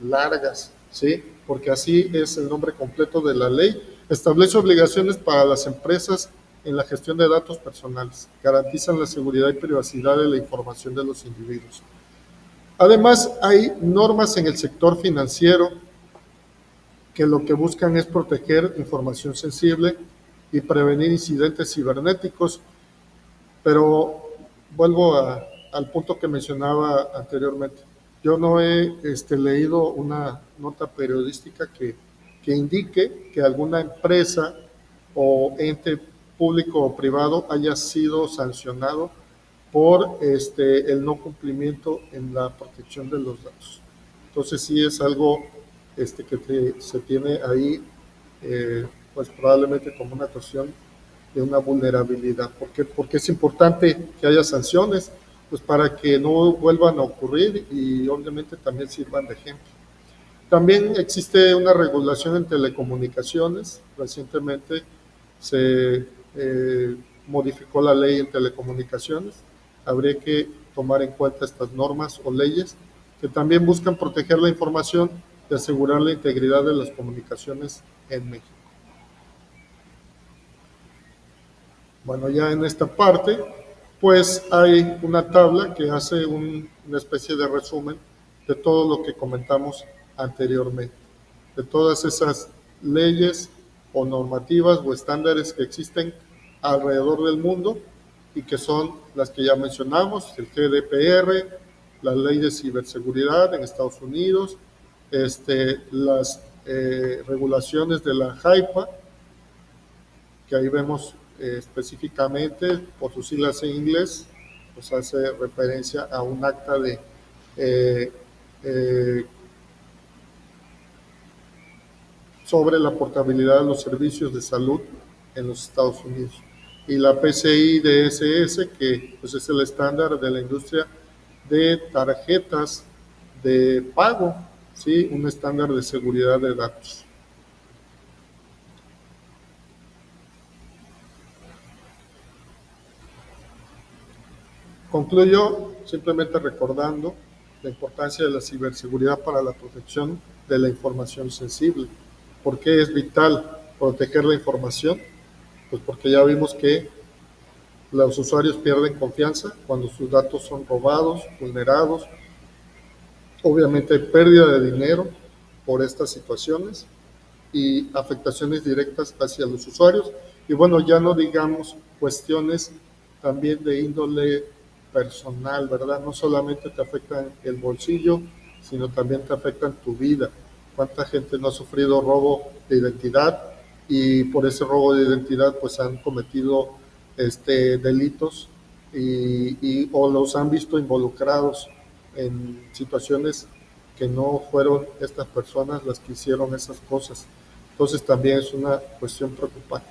largas, ¿sí? Porque así es el nombre completo de la ley. Establece obligaciones para las empresas en la gestión de datos personales, garantizan la seguridad y privacidad de la información de los individuos. Además, hay normas en el sector financiero que lo que buscan es proteger información sensible y prevenir incidentes cibernéticos, pero vuelvo al punto que mencionaba anteriormente. Yo no he leído una nota periodística que indique que alguna empresa o ente público o privado haya sido sancionado por el no cumplimiento en la protección de los datos. Entonces sí es algo que se tiene ahí, pues probablemente como una cuestión de una vulnerabilidad. Porque es importante que haya sanciones, pues para que no vuelvan a ocurrir y obviamente también sirvan de ejemplo. También existe una regulación en telecomunicaciones. Recientemente se modificó la ley en telecomunicaciones. Habría que tomar en cuenta estas normas o leyes que también buscan proteger la información y asegurar la integridad de las comunicaciones en México. Bueno, ya en esta parte, pues hay una tabla que hace una especie de resumen de todo lo que comentamos anteriormente, de todas esas leyes o normativas o estándares que existen alrededor del mundo y que son las que ya mencionamos, el GDPR, la ley de ciberseguridad en Estados Unidos, las regulaciones de la JAIPA, que ahí vemos específicamente por sus siglas en inglés, pues hace referencia a un acta de eh, eh, sobre la portabilidad de los servicios de salud en los Estados Unidos. Y la PCI DSS, que pues, es el estándar de la industria de tarjetas de pago, ¿sí? Un estándar de seguridad de datos. Concluyo simplemente recordando la importancia de la ciberseguridad para la protección de la información sensible. ¿Por qué es vital proteger la información? Pues porque ya vimos que los usuarios pierden confianza cuando sus datos son robados, vulnerados. Obviamente hay pérdida de dinero por estas situaciones y afectaciones directas hacia los usuarios. Y bueno, ya no digamos cuestiones también de índole personal, ¿verdad? No solamente te afectan el bolsillo, sino también te afectan tu vida. ¿Cuánta gente no ha sufrido robo de identidad y por ese robo de identidad pues han cometido delitos o los han visto involucrados en situaciones que no fueron estas personas las que hicieron esas cosas? Entonces también es una cuestión preocupante.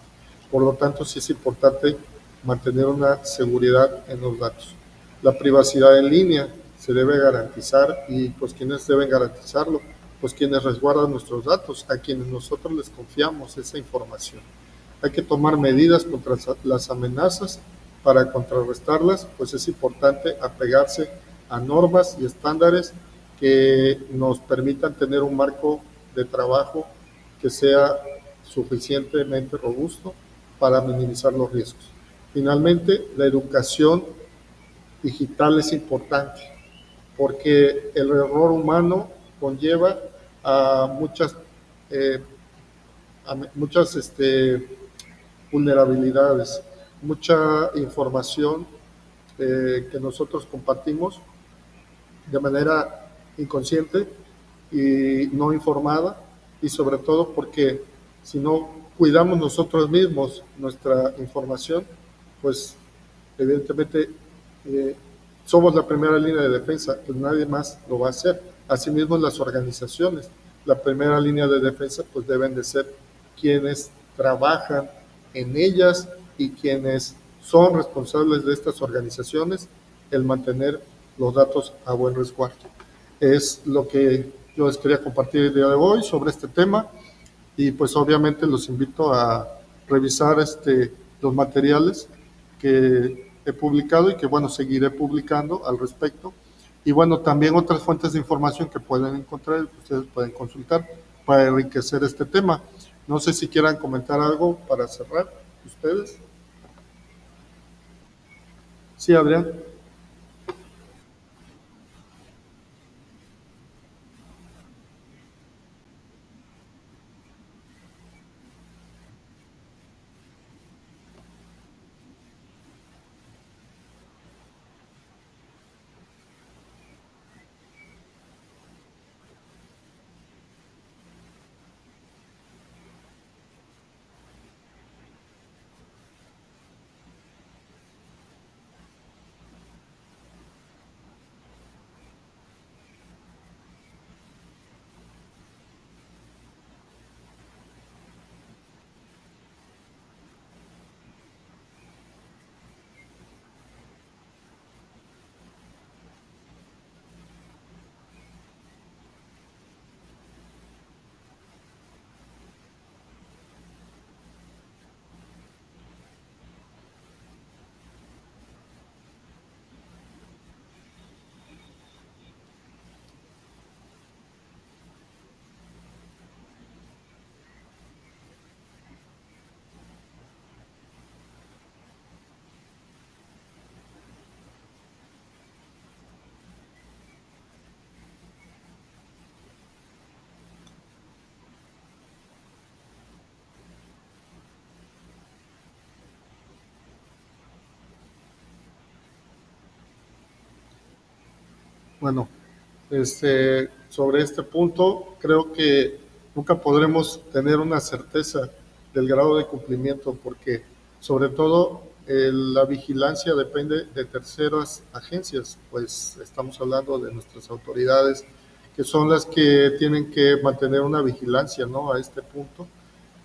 Por lo tanto, sí es importante mantener una seguridad en los datos. La privacidad en línea se debe garantizar y pues quienes deben garantizarlo, pues quienes resguardan nuestros datos, a quienes nosotros les confiamos esa información. Hay que tomar medidas contra las amenazas para contrarrestarlas, pues es importante apegarse a normas y estándares que nos permitan tener un marco de trabajo que sea suficientemente robusto para minimizar los riesgos. Finalmente, la educación digital es importante porque el error humano conlleva a eh, muchas vulnerabilidades, mucha información que nosotros compartimos de manera inconsciente y no informada, y sobre todo porque si no cuidamos nosotros mismos nuestra información, pues evidentemente eh, somos la primera línea de defensa, pues nadie más lo va a hacer. Asimismo, las organizaciones, la primera línea de defensa, pues deben de ser quienes trabajan en ellas y quienes son responsables de estas organizaciones, el mantener los datos a buen resguardo. Es lo que yo les quería compartir el día de hoy sobre este tema y pues obviamente los invito a revisar los materiales que he publicado y que bueno, seguiré publicando al respecto. Y bueno, también otras fuentes de información que pueden encontrar, que ustedes pueden consultar para enriquecer este tema. No sé si quieran comentar algo para cerrar ustedes. Sí, Adrián. Bueno, sobre este punto, creo que nunca podremos tener una certeza del grado de cumplimiento, porque sobre todo la vigilancia depende de terceras agencias, pues estamos hablando de nuestras autoridades, que son las que tienen que mantener una vigilancia, ¿no? A este punto.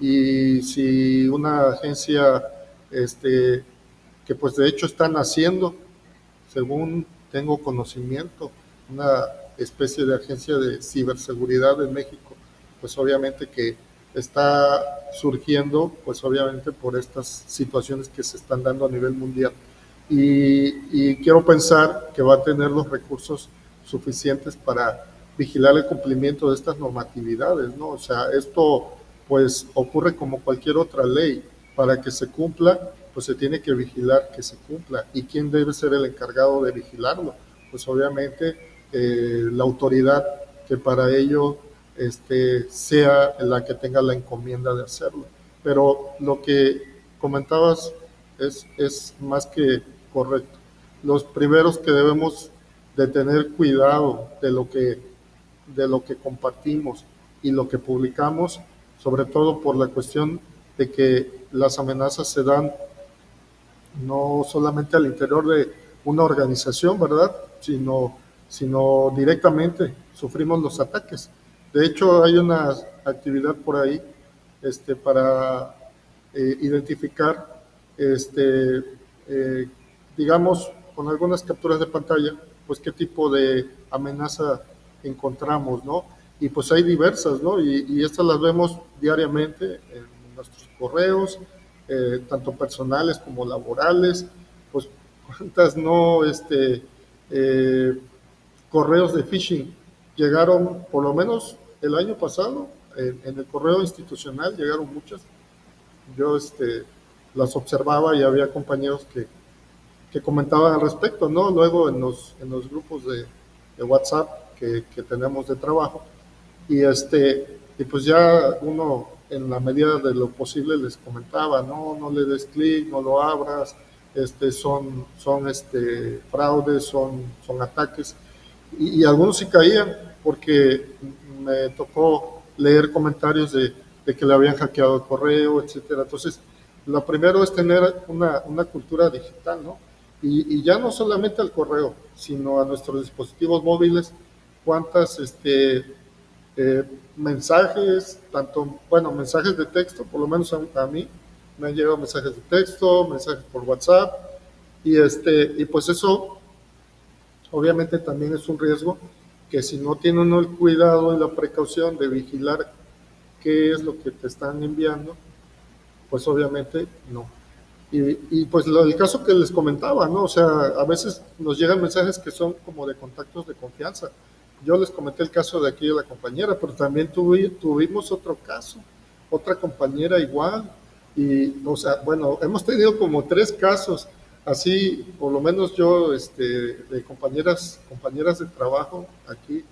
Y si una agencia, que pues de hecho están haciendo, según tengo conocimiento, una especie de agencia de ciberseguridad en México, pues obviamente que está surgiendo, pues obviamente por estas situaciones que se están dando a nivel mundial. Y quiero pensar que va a tener los recursos suficientes para vigilar el cumplimiento de estas normatividades, ¿no? O sea, esto pues ocurre como cualquier otra ley. Para que se cumpla, pues se tiene que vigilar que se cumpla. ¿Y quién debe ser el encargado de vigilarlo? Pues obviamente la autoridad que para ello sea la que tenga la encomienda de hacerlo. Pero lo que comentabas es más que correcto. Los primeros que debemos de tener cuidado de lo que compartimos y lo que publicamos, sobre todo por la cuestión de que las amenazas se dan no solamente al interior de una organización, ¿verdad? Sino directamente sufrimos los ataques. De hecho, hay una actividad por ahí para identificar, digamos, con algunas capturas de pantalla, pues qué tipo de amenaza encontramos, ¿no? Y pues hay diversas, ¿no? Y estas las vemos diariamente en nuestros correos, tanto personales como laborales, pues cuántas no, correos de phishing llegaron, por lo menos el año pasado, en el correo institucional llegaron muchas. Yo las observaba y había compañeros que comentaban al respecto, ¿no? Luego en los grupos de WhatsApp que tenemos de trabajo, y pues ya uno en la medida de lo posible les comentaba, no le des clic, no lo abras, son fraudes, son ataques, y algunos sí caían, porque me tocó leer comentarios de que le habían hackeado el correo, etcétera. Entonces, lo primero es tener una cultura digital, ¿no? Y ya no solamente al correo, sino a nuestros dispositivos móviles, cuántas eh, mensajes, tanto, bueno, mensajes de texto, por lo menos a mí, me han llegado mensajes de texto, mensajes por WhatsApp, y pues eso obviamente también es un riesgo que si no tiene uno el cuidado y la precaución de vigilar qué es lo que te están enviando, pues obviamente no. Y pues el caso que les comentaba, ¿no? O sea, a veces nos llegan mensajes que son como de contactos de confianza. Yo les comenté el caso de aquí de la compañera, pero también tuvimos otro caso, otra compañera igual. Y, o sea, bueno, hemos tenido como 3 casos, así, por lo menos yo, de compañeras de trabajo aquí,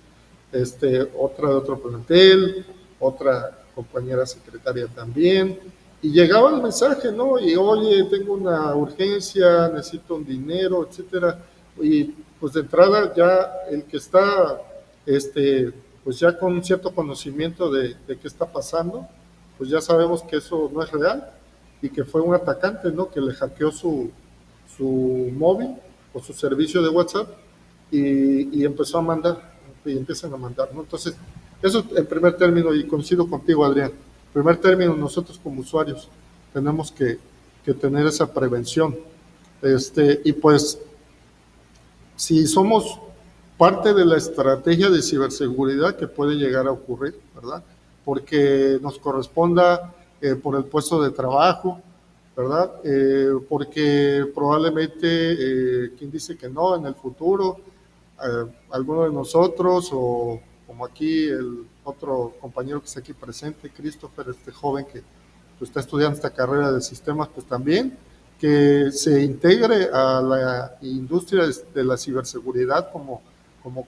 otra de otro plantel, otra compañera secretaria también, y llegaba el mensaje, ¿no? Y oye, tengo una urgencia, necesito un dinero, etcétera. Y pues de entrada ya el que está, pues ya con un cierto conocimiento de qué está pasando, pues ya sabemos que eso no es real y que fue un atacante, ¿no? Que le hackeó su móvil o su servicio de WhatsApp y empezó a mandar, y empiezan a mandar, ¿no? Entonces, eso en primer término, y coincido contigo, Adrián, en primer término, nosotros como usuarios tenemos que tener esa prevención. Y pues, si somos parte de la estrategia de ciberseguridad que puede llegar a ocurrir, ¿verdad? Porque nos corresponda por el puesto de trabajo, ¿verdad? Porque probablemente, quien dice que no, en el futuro, alguno de nosotros, o como aquí el otro compañero que está aquí presente, Christopher, este joven que pues, está estudiando esta carrera de sistemas, pues también que se integre a la industria de la ciberseguridad como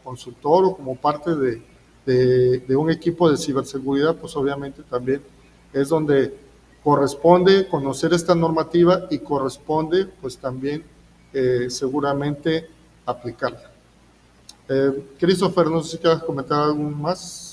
consultor o como parte de un equipo de ciberseguridad, pues obviamente también es donde corresponde conocer esta normativa y corresponde pues también seguramente aplicarla. Christopher, no sé si quieres comentar algo más.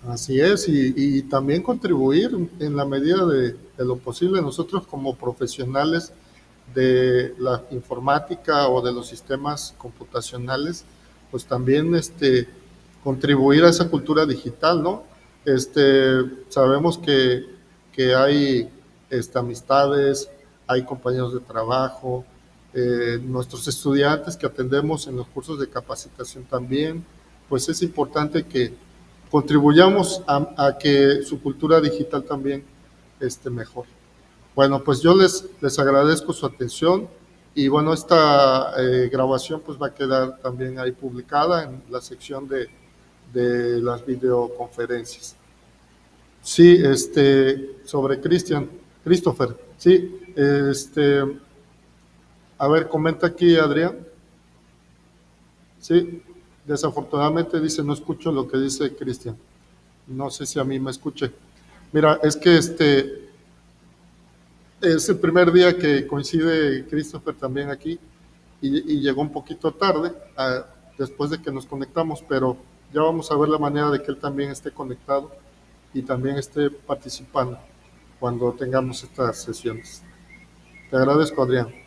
Así es, y también contribuir en la medida de lo posible nosotros como profesionales de la informática o de los sistemas computacionales, pues también contribuir a esa cultura digital, ¿no? Sabemos que hay amistades, hay compañeros de trabajo, nuestros estudiantes que atendemos en los cursos de capacitación también, pues es importante que contribuyamos a que su cultura digital también esté mejor. Bueno, pues yo les agradezco su atención y bueno, esta grabación pues va a quedar también ahí publicada en la sección de las videoconferencias. Sí, sobre Christopher, sí, a ver, comenta aquí Adrián. Sí, desafortunadamente dice, no escucho lo que dice Cristian. No sé si a mí me escuche. Mira, es que es el primer día que coincide Christopher también aquí y llegó un poquito tarde después de que nos conectamos, pero ya vamos a ver la manera de que él también esté conectado y también esté participando cuando tengamos estas sesiones. Te agradezco, Adrián.